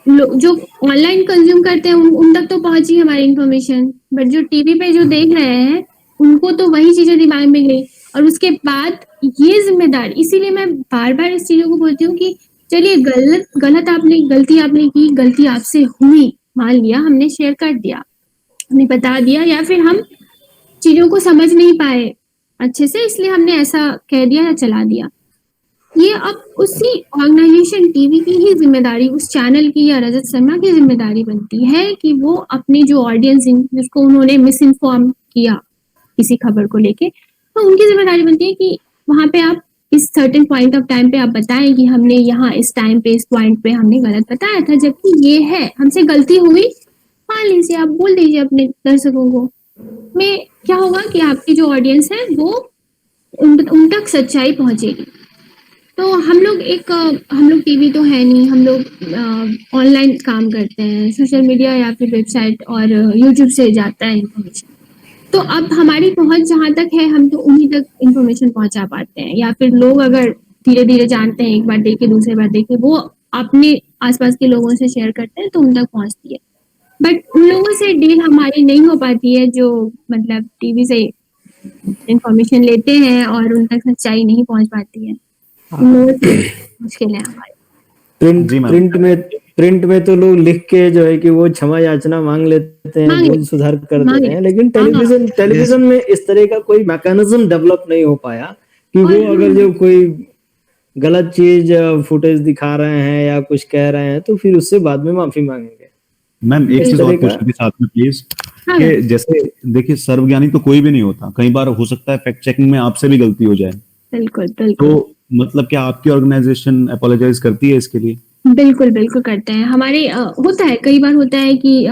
जो ऑनलाइन कंज्यूम करते हैं उन तक तो पहुंची हमारी इन्फॉर्मेशन, बट जो टीवी पे जो देख रहे हैं उनको तो वही चीजें दिमाग में गई। और उसके बाद ये जिम्मेदारी, इसीलिए मैं बार बार इस चीजों को बोलती हूँ कि चलिए गलती आपने की, गलती आपसे हुई, मान लिया, हमने शेयर कर दिया, हमने बता दिया, या फिर हम चीजों को समझ नहीं पाए अच्छे से इसलिए हमने ऐसा कह दिया या चला दिया। ये अब उसी ऑर्गेनाइजेशन टीवी की ही जिम्मेदारी, उस चैनल की या रजत शर्मा की जिम्मेदारी बनती है कि वो अपनी जो ऑडियंस जिसको उन्होंने मिस इन्फॉर्म किया किसी खबर को लेके, तो उनकी जिम्मेदारी बनती है कि वहां पे आप इस सर्टेन पॉइंट ऑफ टाइम पे आप बताएं कि हमने यहाँ इस टाइम पे इस पॉइंट पे हमने गलत बताया था, जबकि ये है हमसे गलती हुई, मान लीजिए, आप बोल दीजिए अपने दर्शकों को, में क्या होगा कि आपकी जो ऑडियंस है वो उन तक सच्चाई पहुंचेगी। तो हम लोग टीवी तो है नहीं, हम लोग ऑनलाइन काम करते हैं, सोशल मीडिया या फिर वेबसाइट और यूट्यूब से जाता है इन्फॉर्मेशन, तो अब हमारी पहुंच जहां तक है हम तो उन्हीं तक इन्फॉर्मेशन पहुंचा पाते हैं, या फिर लोग अगर धीरे धीरे जानते हैं, एक बार देखे दूसरी बार देखे, वो अपने आसपास के लोगों से शेयर करते हैं तो उन तक पहुंचती है। बट उन लोगों से डील हमारी नहीं हो पाती है जो मतलब टीवी से इंफॉर्मेशन लेते हैं और उन तक सच्चाई नहीं पहुंच पाती है, मुश्किल है हमारी। प्रिंट में तो लोग लिख के जो है कि वो क्षमा याचना मांग लेते हैं, भूल सुधार कर देते हैं, लेकिन टेलीविजन में इस तरह का कोई मैकेनिज्म डेवलप नहीं हो पाया कि वो अगर जो कोई गलत चीज फुटेज दिखा रहे हैं या कुछ कह रहे हैं तो फिर उससे बाद में माफी मांगेंगे। मैम एक चीज और पूछनी थी साथ में प्लीज, कि जैसे देखिए सर्वज्ञानी तो कोई भी नहीं होता, कई बार हो सकता है फैक्ट चेकिंग में आपसे भी गलती हो जाए। बिल्कुल तो मतलब क्या आपकी ऑर्गेनाइजेशन अपोलोजाइज करती है इसके लिए? बिल्कुल करते हैं। हमारे होता है, कई बार होता है कि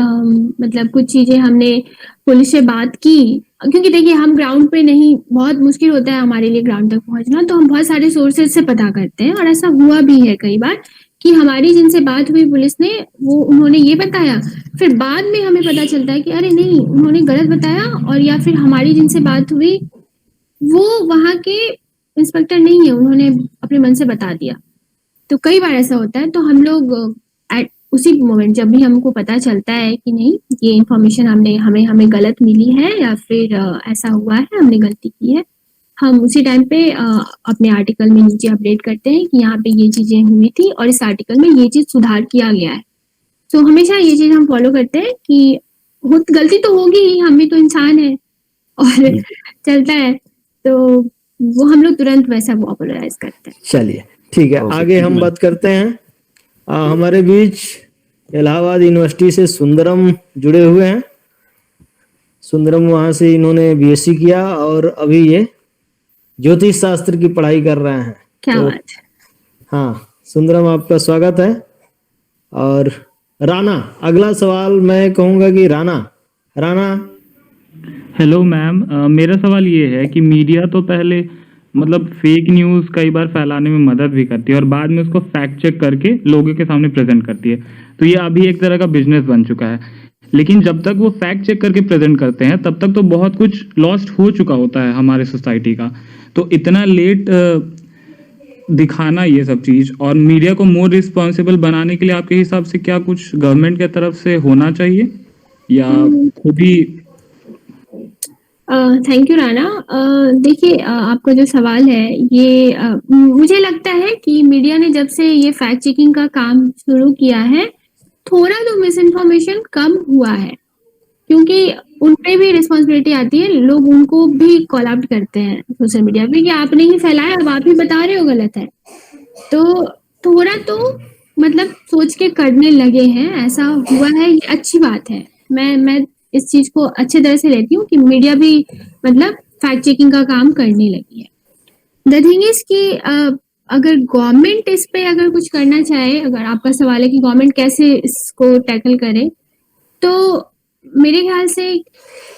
मतलब कुछ चीजें हमने पुलिस से बात की, क्योंकि देखिए हम ग्राउंड पे नहीं, बहुत मुश्किल होता है हमारे लिए ग्राउंड तक पहुंचना, तो हम बहुत सारे सोर्सेज से पता करते हैं, और ऐसा हुआ भी है कई बार कि हमारी जिनसे बात हुई पुलिस ने, वो उन्होंने ये बताया, फिर बाद में हमें पता चलता है कि अरे नहीं उन्होंने गलत बताया, और या फिर हमारी जिनसे बात हुई वो वहां के इंस्पेक्टर नहीं है, उन्होंने अपने मन से बता दिया। तो कई बार ऐसा होता है, तो हम लोग उसी मोमेंट जब भी हमको पता चलता है कि नहीं ये इन्फॉर्मेशन हमें गलत मिली है या फिर ऐसा हुआ है, हमने गलती की है, हम उसी टाइम पे अपने आर्टिकल में नीचे अपडेट करते हैं कि यहाँ पे ये चीजें हुई थी और इस आर्टिकल में ये चीज सुधार किया गया है। तो हमेशा ये चीज हम फॉलो करते हैं कि गलती तो होगी ही, हम भी तो इंसान है और चलता है, तो वो हम लोग तुरंत वैसा वो अपोलोजाइज करते हैं। चलिए ठीक है, आगे हम बात करते हैं। हमारे बीच इलाहाबाद यूनिवर्सिटी से सुंदरम जुड़े हुए हैं। सुंदरम वहां से इन्होंने बीएससी किया और अभी ये ज्योतिष शास्त्र की पढ़ाई कर रहे हैं। क्या बात है। हाँ सुंदरम, आपका स्वागत है। और राणा, अगला सवाल मैं कहूंगा कि राणा। हेलो मैम, मेरा सवाल ये है कि मीडिया तो पहले मतलब फेक न्यूज़ कई बार फैलाने में मदद भी करती है और बाद में उसको फैक्ट चेक करके लोगों के सामने प्रेजेंट करती है। तो ये अभी एक तरह का बिजनेस बन चुका है, लेकिन जब तक वो फैक्ट चेक करके प्रेजेंट करते हैं तब तक तो बहुत कुछ लॉस्ट हो चुका होता है हमारे सोसाइटी का। तो इतना लेट दिखाना ये सब चीज़ और मीडिया को मोर रिस्पॉन्सिबल बनाने के लिए आपके हिसाब से क्या कुछ गवर्नमेंट के तरफ से होना चाहिए या खुद ही? Thank you Rana. देखिए, आपका जो सवाल है ये मुझे लगता है कि मीडिया ने जब से ये फैक्ट चेकिंग का काम शुरू किया है, थोड़ा तो मिस इन्फॉर्मेशन कम हुआ है, क्योंकि उन पे भी रिस्पॉन्सिबिलिटी आती है। लोग उनको भी कॉल आउट करते हैं सोशल मीडिया पे कि आपने ही फैलाया, अब आप ही बता रहे हो गलत है। तो थोड़ा तो मतलब सोच के करने लगे हैं, ऐसा हुआ है, ये अच्छी बात है। मैं इस चीज को अच्छे तरह से लेती हूँ कि मीडिया भी मतलब फैक्ट चेकिंग का काम करने लगी है। द थिंग इज कि अगर गवर्नमेंट इस पे अगर कुछ करना चाहे, अगर आपका सवाल है कि गवर्नमेंट कैसे इसको टैकल करे, तो मेरे ख्याल से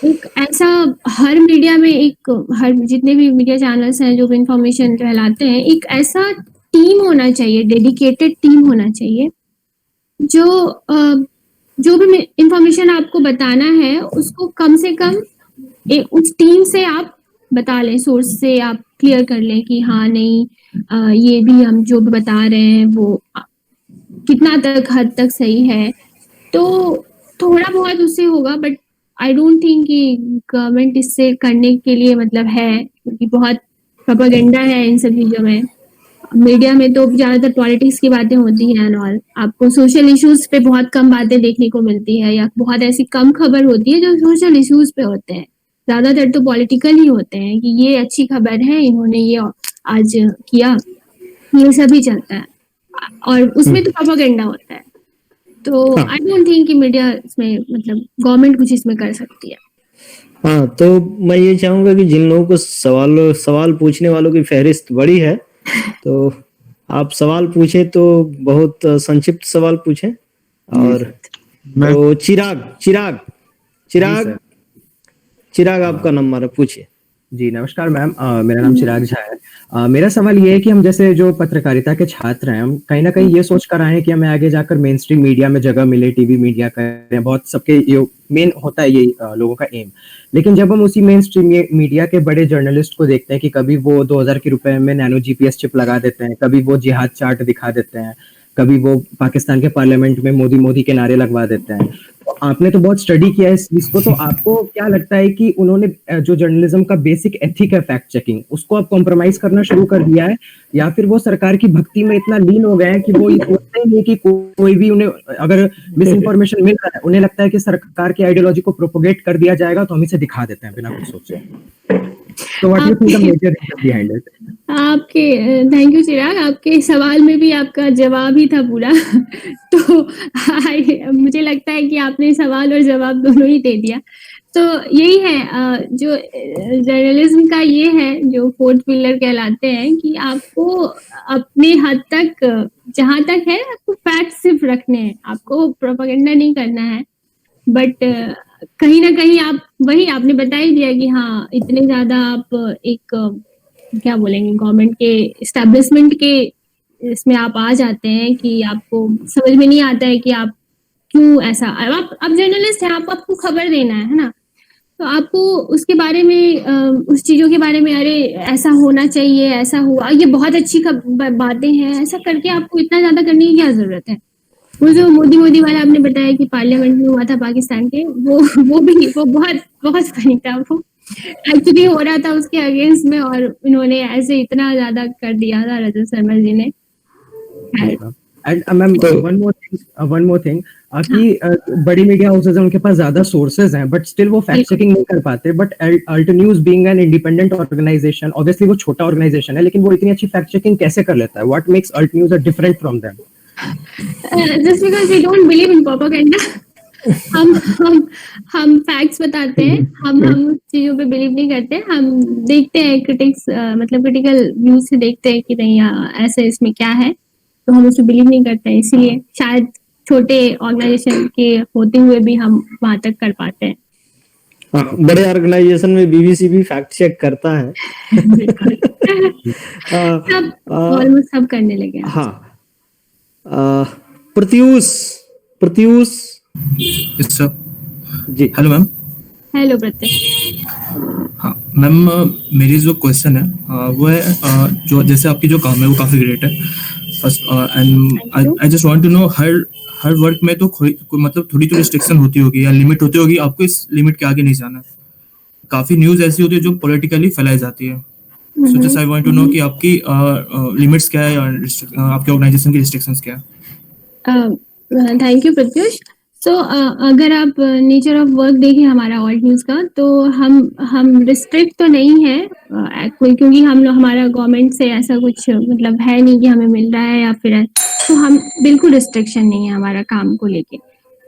एक ऐसा हर मीडिया में हर जितने भी मीडिया चैनल्स हैं जो भी इंफॉर्मेशन फैलाते हैं, एक ऐसा टीम होना चाहिए, डेडिकेटेड टीम होना चाहिए जो भी इंफॉर्मेशन आपको बताना है उसको कम से कम उस टीम से आप बता लें, सोर्स से आप क्लियर कर लें कि हाँ नहीं, ये भी हम जो भी बता रहे हैं वो कितना तक हद तक सही है। तो थोड़ा बहुत उससे होगा, बट आई डोंट थिंक कि गवर्नमेंट इससे करने के लिए मतलब है, क्योंकि बहुत प्रोपेगेंडा है इन सब चीजों में। मीडिया में तो ज्यादातर पॉलिटिक्स की बातें होती हैं एंड ऑल, आपको सोशल इश्यूज पे बहुत कम बातें देखने को मिलती है, या बहुत ऐसी कम खबर होती है जो सोशल इश्यूज पे होते हैं। ज्यादातर तो पॉलिटिकल ही होते हैं कि ये अच्छी खबर है, इन्होंने ये आज किया, ये सभी चलता है और उसमें तो प्रोपेगेंडा होता है। तो आई डोंट थिंक कि मीडिया इसमें मतलब गवर्नमेंट कुछ इसमें कर सकती है। हाँ, तो मैं ये चाहूंगा कि जिन लोगों को सवाल पूछने वालों की फहरिस्त बड़ी है, तो आप सवाल पूछे तो बहुत संक्षिप्त सवाल पूछें। और तो चिराग आपका नंबर है, पूछिए। जी नमस्कार मैम, मेरा नाम चिराग झा है। मेरा सवाल ये है कि हम जैसे जो पत्रकारिता के छात्र हैं, हम कहीं ना कहीं ये सोच कर आए हैं कि हमें आगे जाकर मेन स्ट्रीम मीडिया में जगह मिले, टीवी मीडिया करें, बहुत सबके ये मेन होता है, ये लोगों का एम। लेकिन जब हम उसी मेन स्ट्रीम मीडिया के बड़े जर्नलिस्ट को देखते हैं कि कभी वो 2000 के रुपए में नैनो जीपीएस चिप लगा देते हैं, कभी वो जिहाद चार्ट दिखा देते हैं, कभी वो पाकिस्तान के पार्लियामेंट में मोदी मोदी के नारे लगवा देते हैं। तो आपने तो बहुत स्टडी किया है इस चीज को, तो आपको क्या लगता है कि उन्होंने जो जर्नलिज्म का बेसिक एथिक है फैक्ट चेकिंग, उसको अब कॉम्प्रोमाइज करना शुरू कर दिया है, या फिर वो सरकार की भक्ति में इतना लीन हो गए हैं कि वो ये सोचते ही नहीं कि कोई भी उन्हें अगर मिस इन्फॉर्मेशन मिल रहा है, उन्हें लगता है कि सरकार की आइडियोलॉजी को प्रोपोगेट कर दिया जाएगा तो हम इसे दिखा देते हैं बिना कुछ सोचे। तो what do you think the major reason behind it? आपके थैंक यू चिराग, आपके सवाल में भी आपका जवाब ही था पूरा। तो मुझे लगता है कि आपने सवाल और जवाब दोनों ही दे दिया। तो यही है, जो जर्नलिज्म का ये है, जो फोर्थ पिलर कहलाते हैं, कि आपको अपने हद तक जहां तक है आपको फैक्ट सिर्फ रखने हैं, आपको प्रोपेगेंडा नहीं करना है। बट कहीं ना कहीं आप वही आपने बता ही दिया कि हाँ, इतने ज्यादा आप एक क्या बोलेंगे गवर्नमेंट के एस्टेब्लिशमेंट के इसमें आप आ जाते हैं कि आपको समझ में नहीं आता है कि आप क्यों ऐसा, आप जर्नलिस्ट हैं, आपको खबर देना है ना, तो आपको उसके बारे में उस चीजों के बारे में, अरे ऐसा होना चाहिए, ऐसा हुआ, ये बहुत अच्छी बातें हैं, ऐसा करके आपको इतना ज्यादा करने की क्या जरूरत है। वो जो मोदी वाला आपने बताया कि पार्लियामेंट में हुआ था पाकिस्तान के, वो बहुत फनी था। वो एक्चुअली हो रहा था उसके अगेंस्ट में, और इन्होंने ऐसे इतना ज्यादा कर दिया था रजत शर्मा जी ने। And ma'am one more thing कि बड़ी मीडिया हाउसेज हैं, उनके पास ज्यादा सोर्सेज हैं, बट स्टिल वो फैक्ट चेकिंग नहीं कर पाते। But Alt News being an independent organisation, obviously वो छोटा ऑर्गेनाइजेशन है, लेकिन वो इतनी अच्छी फैक्ट चेकिंग कैसे कर लेता है? What makes Alt News different from them? Just because we don't believe in propaganda. हम फैक्ट्स बताते हैं, हम चीजों पे बिलीव नहीं करते। हम देखते हैं क्रिटिक्स, मतलब क्रिटिकल व्यू से देखते हैं कि नहीं ऐसे इसमें क्या है, तो हम उसमें बिलीव नहीं करते हैं। इसीलिए शायद छोटे ऑर्गेनाइजेशन के होते हुए भी हम वहां तक कर पाते हैं। हाँ, बड़े ऑर्गेनाइजेशन में बीबीसी भी फैक्ट चेक करता है। बिल्कुल। सब ऑलमोस्ट सब करने लगे हैं। हाँ, प्रत्यूष प्रत्यूष यस सर। जी, हेलो मैम। हेलो प्रत्यक्ष। हाँ मैम, मेरी जो क्वेश्चन है वो है जो जैसे आपकी जो काम है वो काफ़ी ग्रेट है first, and I just want to know हर वर्क में तो मतलब थोड़ी तो रिस्ट्रिक्शन होती होगी या लिमिट होती होगी, आपको इस लिमिट के आगे नहीं जाना है। काफ़ी न्यूज़ ऐसी होती है जो पॉलिटिकली फैलाई जाती है, so just I want to know कि आपकी लिमिट्स क्या है और आपके ऑर्गेनाइजेशन की रिस्ट्रिक्शंस क्या है। Thank you Pratyush. सो अगर आप नेचर ऑफ वर्क देखें हमारा ऑल्ट न्यूज का, तो हम रिस्ट्रिक्ट तो नहीं है कोई, क्योंकि हम लोग हमारा गवर्नमेंट से ऐसा कुछ मतलब है नहीं कि हमें मिल रहा है या फिर तो हम बिल्कुल रिस्ट्रिक्शन नहीं है हमारा काम को लेके।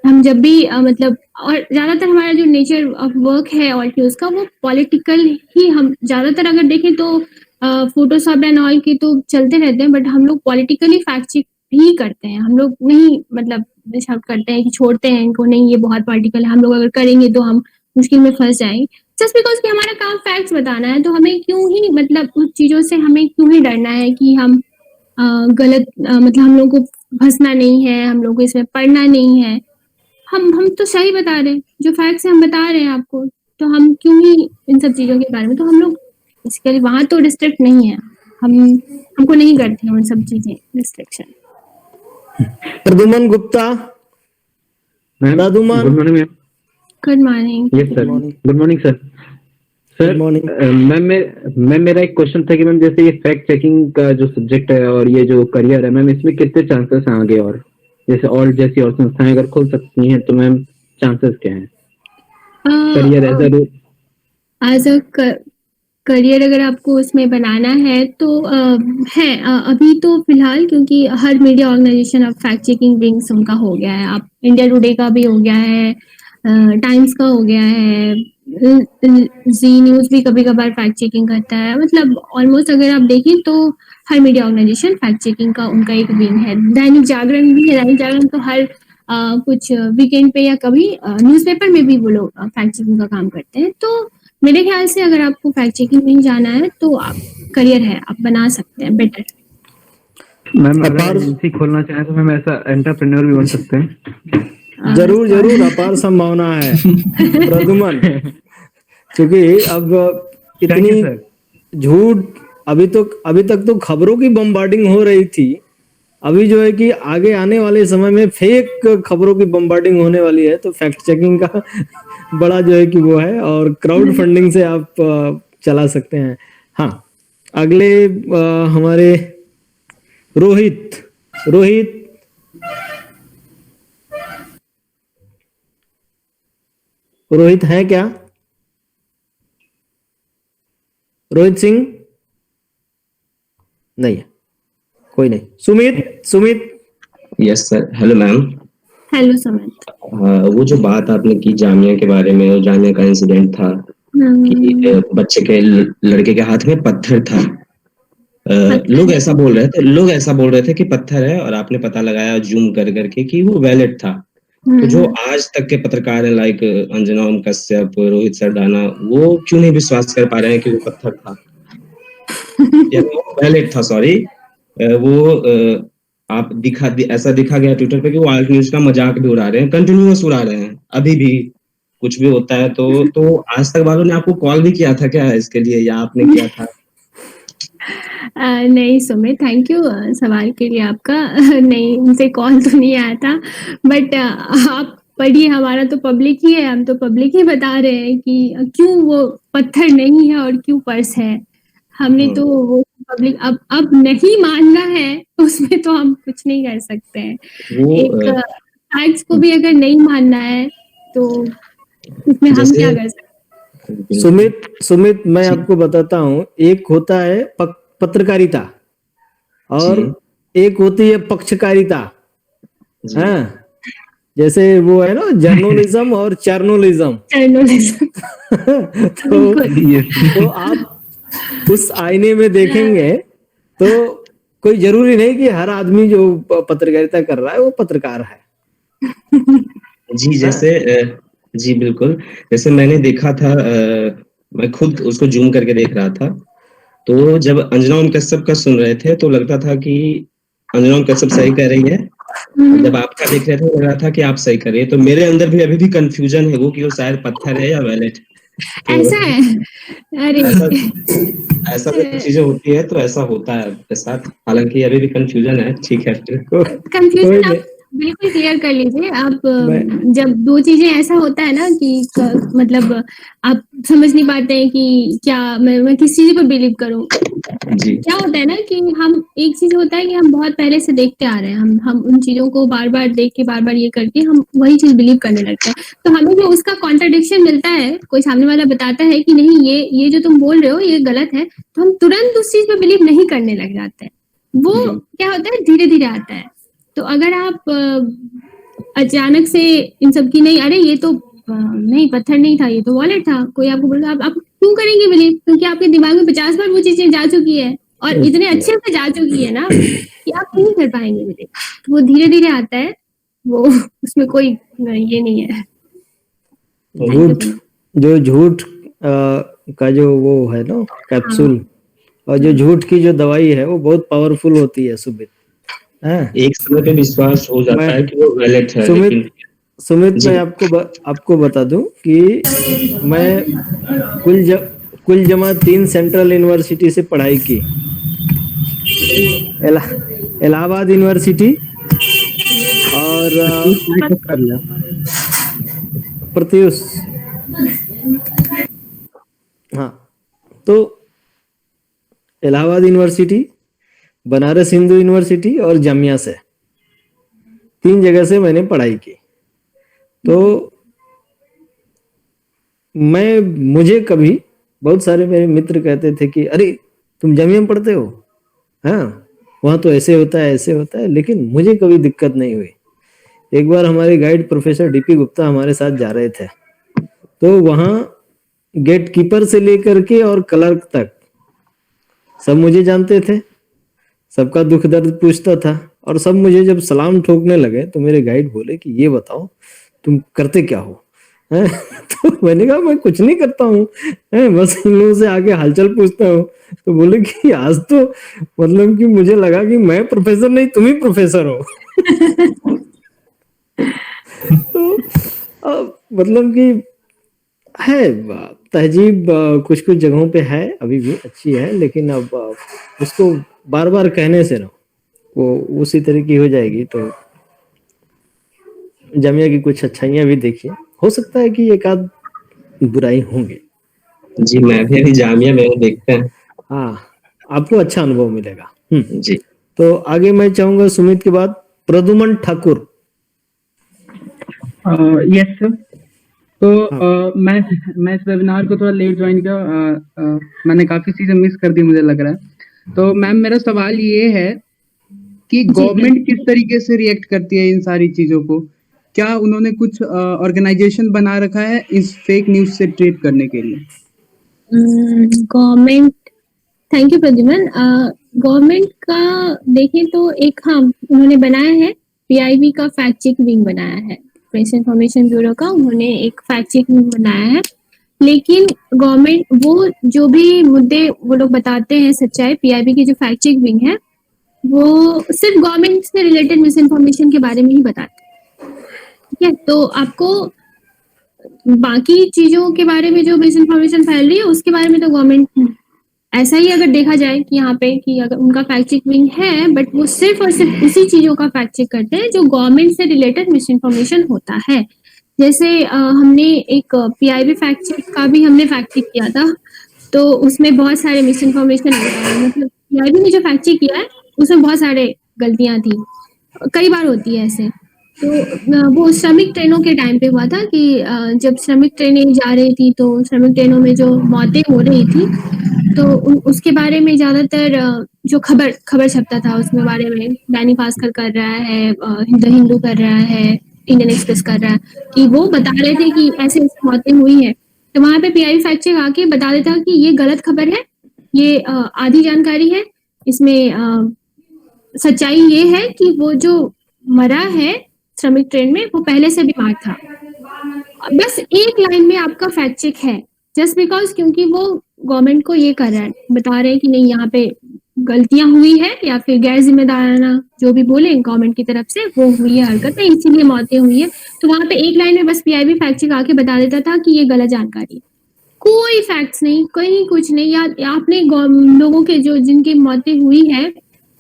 हम जब भी मतलब, और ज्यादातर हमारा जो नेचर ऑफ वर्क है ऑल्ट न्यूज का वो पॉलिटिकल ही, हम ज्यादातर अगर देखें तो फोटोशॉप एंड ऑल के तो चलते रहते हैं, बट हम लोग पॉलिटिकली फैक्ट चेक भी करते हैं। हम लोग नहीं मतलब डिसाइड करते हैं कि छोड़ते हैं इनको, नहीं ये बहुत पॉलिटिकल है, हम लोग अगर करेंगे तो हम मुश्किल में फंस जाएंगे। जस्ट बिकॉज कि हमारा काम फैक्ट्स बताना है, तो हमें क्यों ही मतलब उस चीजों से हमें क्यों ही डरना है कि हम गलत मतलब हम लोग को फंसना नहीं है, हम लोग को इसमें पढ़ना नहीं है। हम तो सही बता रहे हैं, जो फैक्ट्स हम बता रहे हैं आपको, तो हम क्यों ही इन सब चीजों के बारे में, तो हम लोग बेसिकली वहां तो रिस्ट्रिक्ट नहीं है, हमको नहीं करते हैं उन सब चीजें restriction. Pradyuman Gupta. Pradyuman, good morning ma'am. Good morning. Yes sir, good morning sir. Sir ma'am मेरा एक क्वेश्चन था कि मैम जैसे ये फैक्ट चेकिंग का जो सब्जेक्ट है और ये जो करियर है मैम, इसमें कितने चांसेस हैं आगे, और जैसे और जैसी और संस्थाएं अगर खोल सकती हैं तो मैम चांसेस क्या हैं करियर एज अ करियर अगर आपको उसमें बनाना है तो है अभी तो फिलहाल, क्योंकि हर मीडिया ऑर्गेनाइजेशन अब फैक्ट चेकिंग विंग्स उनका हो गया है। आप इंडिया टुडे का भी हो गया है, टाइम्स का हो गया है, जी न्यूज भी कभी कभार फैक्ट चेकिंग करता है। मतलब ऑलमोस्ट अगर आप देखें तो हर मीडिया ऑर्गेनाइजेशन फैक्ट चेकिंग का उनका एक विंग है। दैनिक जागरण भी है, दैनिक जागरण तो हर कुछ वीकेंड पे या कभी न्यूज़पेपर में भी वो लोग फैक्ट चेकिंग का काम करते हैं। तो मेरे ख्याल से अगर आपको फैक्ट चेकिंग में जाना है तो आप करियर है, आप बना सकते हैं बेटर। मैम अगर एजेंसी खोलना चाहें तो मैम ऐसा एंटरप्रेन्योर भी बन सकते हैं। जरूर जरूर, अपार संभावना है प्रदुमन, क्योंकि अब इतनी झूठ अभी तक तो खबरों की बम्बार्डिंग हो रही थी, अभी जो है कि आगे आने वाले समय में फेक खबरों की बम्बार्डिंग होने वाली है, तो फैक्ट चेकिंग का बड़ा जो है कि वो है, और क्राउड फंडिंग से आप चला सकते हैं। हाँ, अगले हमारे रोहित है क्या? रोहित सिंह नहीं है, कोई नहीं। Sumit. Yes sir. Hello ma'am. Hello Sumit. वो जो बात आपने की जामिया के बारे में, जामिया का इंसिडेंट था कि बच्चे के लड़के के हाथ में पत्थर था, लोग ऐसा बोल रहे थे कि पत्थर है, और आपने पता लगाया जूम कर करके कि वो वैलेट था। तो जो आज तक के पत्रकार हैं लाइक अंजना ओम कश्यप, रोहित सरदाना, वो क्यों नहीं विश्वास कर पा रहे हैं कि वो पत्थर था या वो वैलेट था? सॉरी, वो आप ऐसा दिखा गया ट्विटर पे कि वो ऑल्ट न्यूज का मजाक भी उड़ा रहे हैं, कंटिन्यूअस उड़ा रहे हैं। अभी भी कुछ भी होता है तो आज तक वालों ने आपको कॉल भी किया था क्या इसके लिए, या आपने किया था? नहीं सुमित, थैंक यू सवाल के लिए आपका। नहीं, उनसे कॉल तो नहीं आया था, बट आप पढ़िए, हमारा तो पब्लिक ही है, हम तो पब्लिक ही बता रहे हैं कि क्यों वो पत्थर नहीं है और क्यों पर्स है। हमने तो वो पब्लिक अब नहीं मानना है, उसमें तो हम कुछ नहीं कर सकते हैं। एक फैक्ट्स को भी अगर नहीं मानना है तो उसमें हम क्या कर सकते हैं? सुमित मैं आपको बताता हूँ, एक होता है पत्रकारिता और एक होती है पक्षकारिता। हाँ, जैसे वो है ना जर्नलिज्म और चर्नलिज्म। तो आप उस आईने में देखेंगे तो कोई जरूरी नहीं कि हर आदमी जो पत्रकारिता कर रहा है वो पत्रकार है। जी, जैसे जी बिल्कुल, जैसे मैंने देखा था मैं खुद उसको ज़ूम करके देख रहा था, तो जब अंजना ओम कश्यप का सुन रहे थे तो लगता था कि अंजना ओम कश्यप सही कह रही है, और जब आपका देख रहे थे तो लग रहा था कि आप सही कर रही है, तो मेरे अंदर भी अभी भी कन्फ्यूज़न है वो कि वो शायद पत्थर है या वैलेट। तो ऐसा है? अरे! ऐसा ऐसा जब चीज़ें होती है तो ऐसा होता है आपके साथ, हालाँकि अभी भी कन्फ्यूज़न है, ठीक है फिर। कंफ्यूजन आप बिल्कुल क्लियर कर लीजिए। आप जब 2 चीज़ें ऐसा होता है ना कि मतलब आप समझ नहीं पाते हैं कि क्या मैं किस चीज़ पर बिलीव करूँ। जी। क्या होता है ना कि हम एक चीज़ होता है कि हम बहुत पहले से देखते आ रहे हैं, हम उन चीज़ों को बार-बार देख के बार-बार ये करके हम वही चीज़ बिलीव करने लगते हैं। तो हमें जो उसका कॉन्ट्रडिक्शन मिलता है, कोई सामने वाला बताता है कि नहीं ये जो तुम बोल रहे हो ये गलत है, तो हम तुरंत उस चीज़ पे बिलीव नहीं करने लग जाते हैं। वो क्या होता है धीरे-धीरे आता है। तो अगर आप अचानक से इन सब की नहीं अरे ये तो नहीं पत्थर नहीं था, ये तो वॉलेट था। कोई आपको बोल आप क्यों करेंगे बिलीव? क्योंकि आपके दिमाग में 50 बार वो चीज़ें जा चुकी है और इतने अच्छे से जा चुकी है ना कि आप नहीं कर पाएँगे बिलीव। तो वो धीरे-धीरे आता है, वो उसमें कोई ये नहीं है। झूठ का जो वो है ना कैप्सूल और जो झूठ की जो दवाई है वो बहुत पावरफुल होती है सुमित। एक समय पे विश्वास हो जाता है कि वो वैलेट है, लेकिन सुमित मैं आपको बता दूं कि मैं कुल जमा 3 सेंट्रल यूनिवर्सिटी से पढ़ाई की। इलाहाबाद यूनिवर्सिटी और प्रत्यूष। हाँ, तो इलाहाबाद यूनिवर्सिटी, बनारस हिंदू यूनिवर्सिटी और जामिया से 3 जगह से मैंने पढ़ाई की। तो मुझे कभी बहुत सारे मेरे मित्र कहते थे कि अरे तुम जामिया में पढ़ते हो, हाँ वहाँ तो ऐसे होता है ऐसे होता है, लेकिन मुझे कभी दिक्कत नहीं हुई। एक बार हमारे गाइड प्रोफेसर डीपी गुप्ता हमारे साथ जा रहे थे, तो वहाँ गेट कीपर से लेकर के और क्लर्क तक सब मुझे जानते थे, सबका दुख दर्द पूछता था, और सब मुझे जब सलाम ठोकने लगे तो मेरे गाइड बोले कि ये बताओ तुम करते क्या हो? तो मैंने कहा मैं कुछ नहीं करता हूँ, बस इन लोगों से आगे हालचाल पूछता हूँ। तो बोले कि आज तो मतलब कि मुझे लगा कि मैं प्रोफेसर नहीं तुम ही प्रोफेसर हो। तो मतलब कि है तहजीब कुछ कुछ जगहों पे है, अभी भी अच्छी है, लेकिन अब उसको बार बार कहने से ना वो उसी तरह की हो जाएगी। तो जामिया की कुछ अच्छाइयां भी देखिए, हो सकता है कि एक आध बुराई होंगी। जी मैं भी अभी जामिया में देखते हैं। हाँ, आपको अच्छा अनुभव मिलेगा। जी तो आगे मैं चाहूंगा सुमित के बाद प्रदुमन ठाकुर। Yes sir. तो मैं इस वेबिनार को थोड़ा लेट ज्वाइन किया, मैंने काफी चीजें मिस कर दी मुझे लग रहा है। तो मैम मेरा सवाल ये है कि गवर्नमेंट किस तरीके से रिएक्ट करती है इन सारी चीजों को? क्या उन्होंने कुछ ऑर्गेनाइजेशन बना रखा है इस फेक न्यूज से ट्रीट करने के लिए? Government, thank you Pradyuman. Government का देखें तो एक उन्होंने बनाया है, पीआईबी का फैक्ट चेक विंग बनाया है, प्रेस इंफॉर्मेशन ब्यूरो का उन्होंने एक फैक्ट चेक विंग बनाया है। लेकिन गवर्नमेंट वो जो भी मुद्दे वो लोग बताते हैं सच्चाई, पीआईबी की जो फैक्ट चेक विंग है वो सिर्फ गवर्नमेंट से रिलेटेड मिस इन्फॉर्मेशन के बारे में ही बताते हैं। ठीक है, तो आपको बाकी चीजों के बारे में जो मिस इन्फॉर्मेशन फैल रही है उसके बारे में तो गवर्नमेंट ऐसा ही अगर देखा जाए कि यहाँ पे कि अगर उनका फैक्ट चेक विंग है, बट वो सिर्फ और सिर्फ उसी चीजों का फैक्ट चेक करते हैं जो गवर्नमेंट से रिलेटेड मिस इन्फॉर्मेशन होता है। जैसे हमने एक पीआईबी फैक्ट चेक का भी हमने फैक्ट चेक किया था, तो उसमें बहुत सारे मिस इन्फॉर्मेशन मतलब पीआईबी ने जो फैक्ट चेक किया है उसमें बहुत सारे गलतियां थी, कई बार होती है ऐसे। तो वो श्रमिक ट्रेनों के टाइम पे हुआ था कि जब श्रमिक ट्रेनें जा रही थी तो श्रमिक ट्रेनों में जो मौतें हो रही थी तो उसके बारे में ज्यादातर जो खबर छपता था उसमें बारे में दैनिक भास्कर कर रहा है, हिंदू कर रहा है, इंडियन एक्सप्रेस कर रहा है कि वो बता रहे थे कि ऐसे ऐसे मौतें हुई हैं। तो वहां पे पीआईबी फैक्ट चेक आके बता देता कि ये गलत खबर है, ये आधी जानकारी है, इसमें सच्चाई ये है कि वो जो मरा है श्रमिक ट्रेन में, वो पहले से बीमार था। बस एक लाइन में आपका फैक्ट चेक है, जस्ट बिकॉज क्योंकि वो गवर्नमेंट को ये कर रहा है, बता रहे हैं कि नहीं यहाँ पे गलतियां हुई है या फिर गैर जिम्मेदाराना जो भी बोले गवर्नमेंट की तरफ से वो हुई है हरकत है, इसीलिए मौतें हुई है। तो वहां पे एक लाइन में बस पीआईबी फैक्ट चेक आके बता देता था कि ये गलत जानकारी है, कोई फैक्ट्स नहीं, कहीं कुछ नहीं। या आपने लोगों के जो जिनकी मौतें हुई है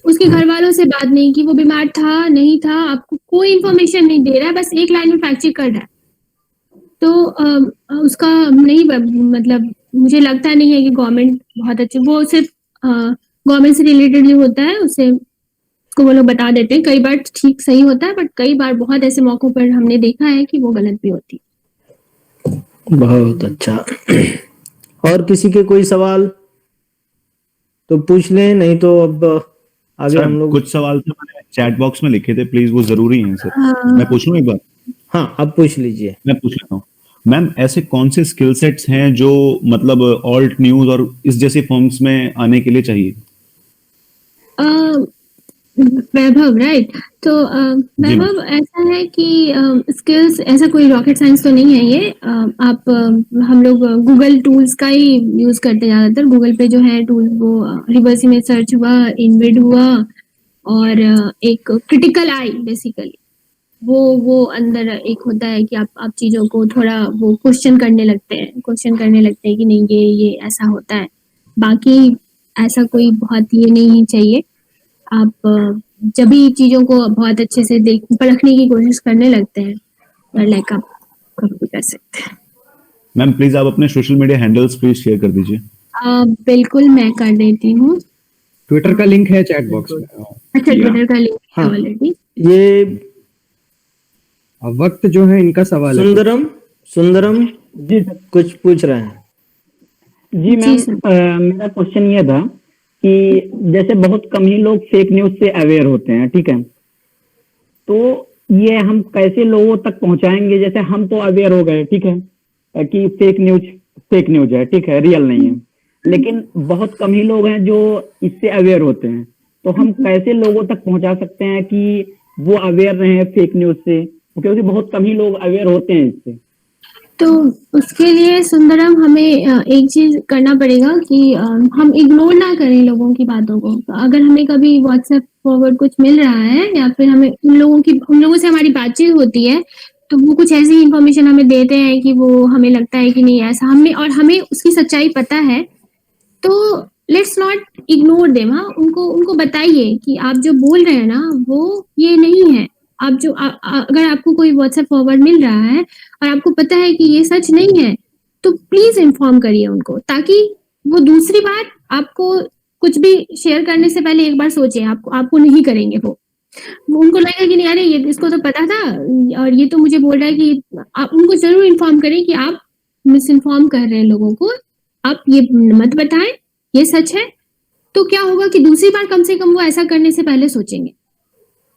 उसके घर वालों से बात नहीं की, वो बीमार था नहीं था, आपको कोई इन्फॉर्मेशन नहीं दे रहा है, बस एक लाइन में फैक्ट चेक कर रहा है। तो उसका नहीं, मतलब मुझे लगता नहीं है कि गवर्नमेंट बहुत अच्छे, वो सिर्फ गवर्नमेंट से रिलेटेड जो होता है उससे उसको वो लोग बता देते हैं, कई बार ठीक सही होता है, बट कई बार बहुत ऐसे मौकों पर हमने देखा है कि वो गलत भी होती है। बहुत अच्छा। और किसी के कोई सवाल तो पूछ लें, नहीं तो अब आगे हम लोग। कुछ सवाल तो मैंने चैट बॉक्स में लिखे थे, प्लीज वो जरूरी हैं सर। मैं पूछ लूं एक बार? हाँ, अब पूछ लीजिए। मैं पूछ लेता हूँ। मैम, ऐसे कौन से स्किल सेट्स हैं जो मतलब ऑल्ट न्यूज और इस जैसी फॉर्म्स में आने के लिए चाहिए? वैभव, राइट? तो वैभव, ऐसा है कि स्किल्स ऐसा कोई रॉकेट साइंस तो नहीं है ये। आप हम लोग गूगल टूल्स का ही यूज करते हैं ज्यादातर। गूगल पे जो है टूल वो रिवर्स इमेज सर्च हुआ, इनविड हुआ, और एक क्रिटिकल आई बेसिकली वो अंदर एक होता है कि आप चीजों को थोड़ा वो क्वेश्चन करने लगते हैं कि नहीं ये ऐसा होता है। बाकी ऐसा कोई बहुत ये नहीं चाहिए। आप जब भी चीजों को बहुत अच्छे से परखने की कोशिश करने लगते हैं, लाइक आप कभी भी कर सकते हैं। मैम प्लीज आप अपने social media handles please share कर दीजिए। बिल्कुल, मैं कर देती हूँ। ट्विटर का लिंक है चैट बॉक्स में। अच्छा, ट्विटर का लिंक है ऑलरेडी। ये वक्त जो है इनका सवाल है। सुंदरम जी कुछ पूछ रहे हैं। जी मैम, मेरा क्वेश्चन ये था कि जैसे बहुत कम ही लोग फेक न्यूज से अवेयर होते हैं, ठीक है, तो ये हम कैसे लोगों तक पहुंचाएंगे? जैसे हम तो अवेयर हो गए, ठीक है, कि फेक न्यूज है, ठीक है, रियल नहीं है, लेकिन बहुत कम ही लोग हैं जो इससे अवेयर होते हैं, तो हम कैसे लोगों तक पहुंचा सकते हैं कि वो अवेयर रहे फेक न्यूज से, क्योंकि बहुत कम ही लोग अवेयर होते हैं इससे। तो उसके लिए सुंदरम हमें एक चीज करना पड़ेगा कि हम इग्नोर ना करें लोगों की बातों को। तो अगर हमें कभी व्हाट्सएप फॉरवर्ड कुछ मिल रहा है या फिर हमें उन लोगों से हमारी बातचीत होती है, तो वो कुछ ऐसी इंफॉर्मेशन हमें देते हैं कि वो हमें लगता है कि नहीं ऐसा हमें उसकी सच्चाई पता है, तो लेट्स नॉट इग्नोर देम। हाँ, उनको बताइए कि आप जो बोल रहे हैं ना वो ये नहीं है। आप जो अगर आपको कोई व्हाट्सएप फॉरवर्ड मिल रहा है और आपको पता है कि ये सच नहीं है, तो प्लीज इन्फॉर्म करिए उनको, ताकि वो दूसरी बार आपको कुछ भी शेयर करने से पहले एक बार सोचे। आपको नहीं करेंगे वो उनको लगेगा कि नहीं अरे ये इसको तो पता था और ये तो मुझे बोल रहा है कि आप उनको जरूर इन्फॉर्म करें कि आप मिस इन्फॉर्म कर रहे हैं लोगों को, आप ये मत बताएं, ये सच है। तो क्या होगा कि दूसरी बार कम से कम वो ऐसा करने से पहले सोचेंगे।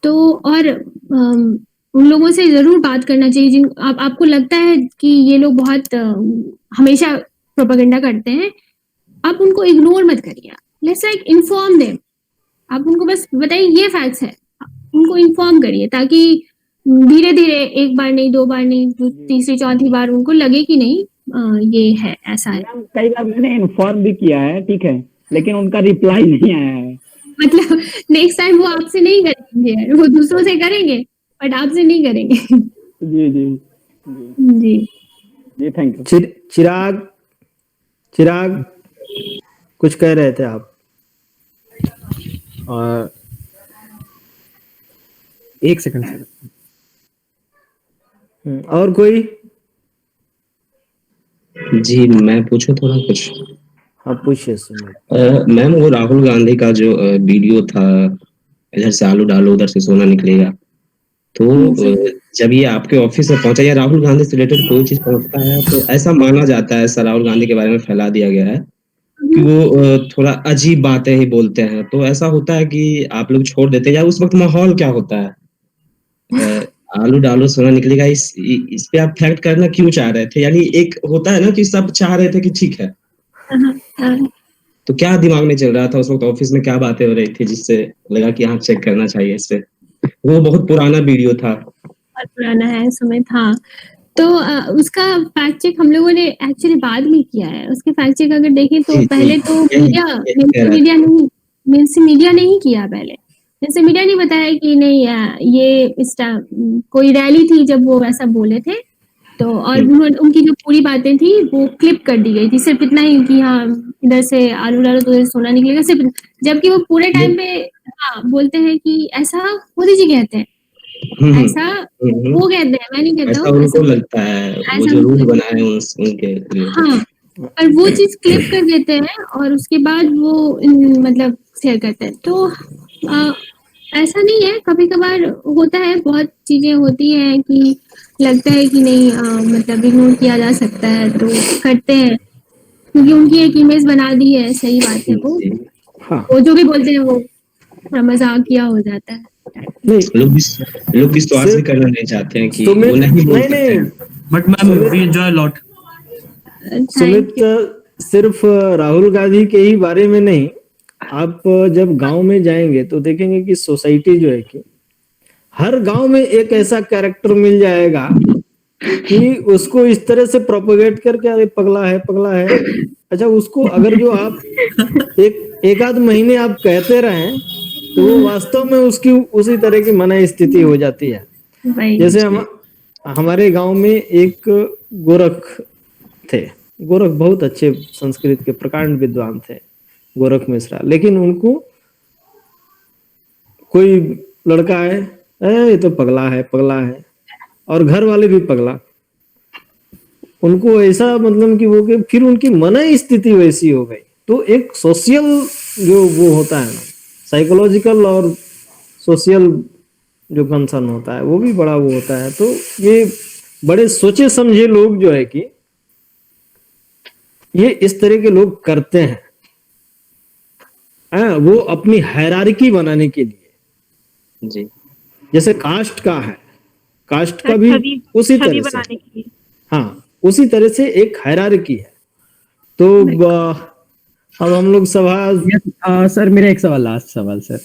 तो और उन लोगों से जरूर बात करना चाहिए जिन आपको लगता है कि ये लोग बहुत हमेशा प्रोपेगेंडा करते हैं, आप उनको इग्नोर मत करिए। Let's like inform them. आप उनको बस बताइए ये फैक्ट्स है, उनको इन्फॉर्म करिए, ताकि धीरे धीरे एक बार नहीं, दो बार नहीं, तीसरी चौथी बार उनको लगे कि नहीं ये है, ऐसा है। कई बार मैंने इन्फॉर्म भी किया है, ठीक है, लेकिन उनका रिप्लाई नहीं आया है। मतलब नेक्स्ट टाइम वो आपसे नहीं करेंगे, वो दूसरों से करेंगे बट आपसे नहीं करेंगे। जी जी जी जी, थैंक यू। चिराग कुछ कह रहे थे आप? एक सेकंड सर। और कोई? जी मैं पूछूं थोड़ा कुछ? हाँ पूछिए। मैम वो राहुल गांधी का जो वीडियो था, इधर से आलू डालो उधर से सोना निकलेगा, तो जब ये आपके ऑफिस में पहुंचा या राहुल गांधी से रिलेटेड कोई चीज पहुंचता है, तो ऐसा माना जाता है, ऐसा राहुल गांधी के बारे में फैला दिया गया है कि वो थोड़ा अजीब बातें ही बोलते हैं। तो ऐसा होता है कि आप लोग छोड़ देते हैं, या उस वक्त माहौल क्या होता है? आलू डालो सोना निकलेगा, इस पे आप फैक्ट करना क्यों चाह रहे थे? यानी एक होता है ना कि सब चाह रहे थे कि ठीक है, तो क्या दिमाग में चल रहा था उस वक्त ऑफिस में, क्या बातें हो रही थी जिससे लगा कि हाँ चेक करना चाहिए इस पे? वो बहुत पुराना वीडियो था, बहुत पुराना है समय था। तो उसका फैक्ट चेक हम लोगों ने एक्चुअली बाद में किया है। उसके फैक्ट चेक अगर देखें तो पहले तो मीडिया नहीं किया पहले। जैसे मीडिया नहीं बताया कि नहीं ये इस कोई रैली थी जब वो ऐसा बोले थे, तो और उनकी जो पूरी बातें थी वो क्लिप कर दी गई थी, सिर्फ इतना ही कि हाँ इधर से आलू डालो तो इधर सोना निकलेगा, सिर्फ। जबकि वो पूरे टाइम पे बोलते हैं कि ऐसा मोदी जी कहते हैं, ऐसा वो कहते हैं, मैं नहीं कहता हूँ, उनको लगता है वो जो रूल बना है उनके लिए। हाँ, पर वो चीज क्लिप कर देते हैं और उसके बाद वो मतलब शेयर करते हैं। तो ऐसा नहीं है, कभी कभार होता है, बहुत चीजें होती हैं कि लगता है कि नहीं मतलब इग्नोर किया जा सकता है तो करते हैं, क्योंकि उनकी एक इमेज बना दी है। सही बात है, वो जो भी बोलते हैं वो मजाक किया हो जाता है। लोग विश्वास भी करना नहीं चाहते हैं कि वो नहीं बोल सकते हैं। But ma'am we enjoy lot. Sumit, सिर्फ राहुल गांधी के ही बारे में नहीं, आप जब गांव में जाएंगे तो देखेंगे कि सोसाइटी जो है कि हर गांव में एक ऐसा कैरेक्टर मिल जाएगा कि उसको इस तरह से प्रोपोगेट करके अरे पगला है। अच्छा, उसको अगर जो आप एक आध महीने आप कहते रहें तो वो वास्तव में उसकी उसी तरह की मन स्थिति हो जाती है। जैसे हमारे गांव में एक गोरख थे। गोरख बहुत अच्छे संस्कृत के प्रकांड विद्वान थे, गोरख मिश्रा। लेकिन उनको कोई लड़का है, ये तो पगला है, और घर वाले भी पगला। उनको ऐसा मतलब कि वो कि फिर उनकी मन स्थिति वैसी हो गई। तो एक सोशल जो वो होता है ना, साइकोलॉजिकल और सोशल जो कंसर्न होता है वो भी बड़ा वो होता है। तो ये बड़े सोचे समझे लोग जो है कि ये इस तरह के लोग करते हैं, वो अपनी हायरार्की बनाने के लिए। जी, जैसे कास्ट का है, कास्ट का भी उसी तरह से, हाँ उसी तरह से एक हायरार्की है। तो अब हम लोग सर मेरा एक सवाल, लास्ट सवाल सर।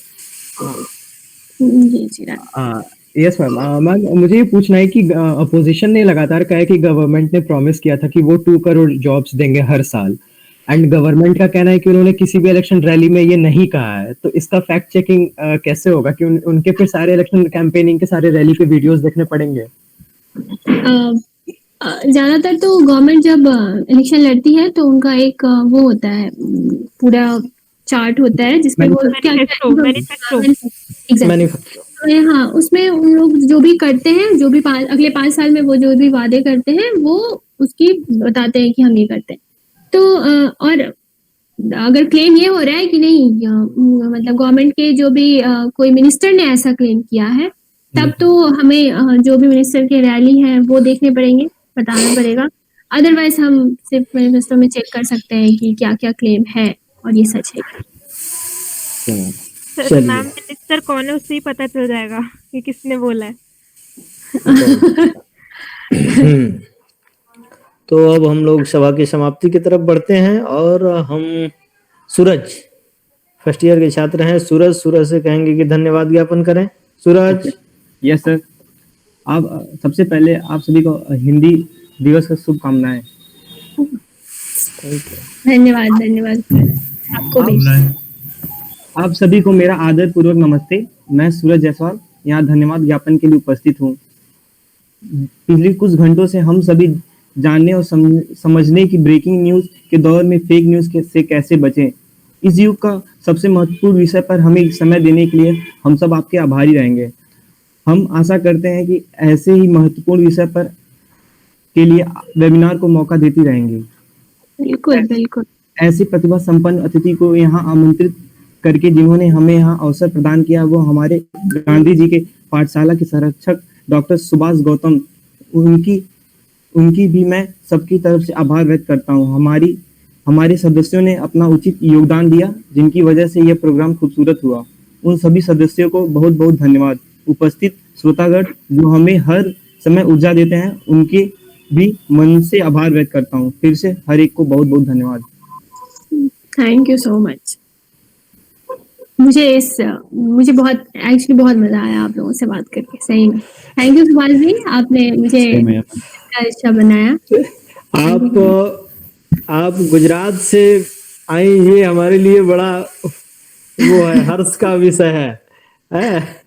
यस मैम, मुझे ये पूछना है कि अपोजिशन ने लगातार कहा है कि गवर्नमेंट ने प्रॉमिस किया था कि वो 2 करोड़ जॉब्स देंगे हर साल, एंड गवर्नमेंट का कहना है कि उन्होंने किसी भी इलेक्शन रैली में ये नहीं कहा है। तो इसका फैक्ट चेकिंग कैसे होगा कि उनके फिर सारे इलेक्शन कैंपेनिंग के सारे रैली के वीडियोस देखने पड़ेंगे? ज्यादातर तो गवर्नमेंट जब इलेक्शन लड़ती है तो उनका एक वो होता है, पूरा चार्ट होता है जिसमें वो हाँ, उसमें उन लोग जो भी करते हैं, जो भी अगले 5 साल में वो जो भी वादे करते हैं वो उसकी बताते हैं कि हम ये करते हैं। तो और अगर क्लेम ये हो रहा है कि नहीं, मतलब गवर्नमेंट के जो भी कोई मिनिस्टर ने ऐसा क्लेम किया है, तब तो हमें जो भी मिनिस्टर के रैली है वो देखने पड़ेंगे, बताना पड़ेगा। अदरवाइज हम सिर्फ मैनिफेस्टो में चेक कर सकते हैं कि क्या क्या क्लेम है और ये सच है। सर नाम मिनिस्टर कौन है उससे ही पता चल जाएगा कि किसने बोला है। तो अब हम लोग सभा की समाप्ति की तरफ बढ़ते हैं और हम सूरज, फर्स्ट ईयर के छात्र हैं, सूरज से कहेंगे कि धन्यवाद ज्ञापन करें। सूरज। यस सर, आप सबसे पहले आप सभी को हिंदी दिवस की शुभकामनाएं। धन्यवाद आपको भी। आप सभी को मेरा आदर पूर्वक नमस्ते। मैं सूरज जायसवाल यहाँ धन्यवाद ज्ञापन के लिए उपस्थित हूँ। पिछले कुछ घंटों से हम सभी जानने और समझने की ब्रेकिंग न्यूज के दौर में फेक न्यूज से कैसे बचें, इस युग का सबसे महत्वपूर्ण विषय पर हमें समय देने के लिए हम सब आपके आभारी रहेंगे। हम आशा करते हैं कि ऐसे ही महत्वपूर्ण विषय पर के लिए वेबिनार को मौका देती रहेंगी। बिल्कुल। ऐसी प्रतिभा संपन्न अतिथि को यहाँ आमंत्रित करके जिन्होंने हमें यहाँ अवसर प्रदान किया, वो हमारे गांधी जी के पाठशाला के संरक्षक डॉक्टर सुभाष गौतम, उनकी भी मैं सबकी तरफ से आभार व्यक्त करता हूँ। हमारे सदस्यों ने अपना उचित योगदान दिया, जिनकी वजह से यह प्रोग्राम खूबसूरत हुआ। उन सभी सदस्यों को बहुत बहुत धन्यवाद। उपस्थित श्रोतागण जो हमें हर समय ऊर्जा देते हैं, उनके भी मन से आभार व्यक्त करता हूँ। फिर से हर एक को बहुत बहुत धन्यवाद। Thank you so much. मुझे बहुत एक्चुअली बहुत मजा आया आप लोगों से बात करके, सही में। थैंक यू सुभाष जी, आपने मुझे अच्छा बनाया। आप गुजरात से आई, ये हमारे लिए बड़ा वो है, हर्ष का विषय है।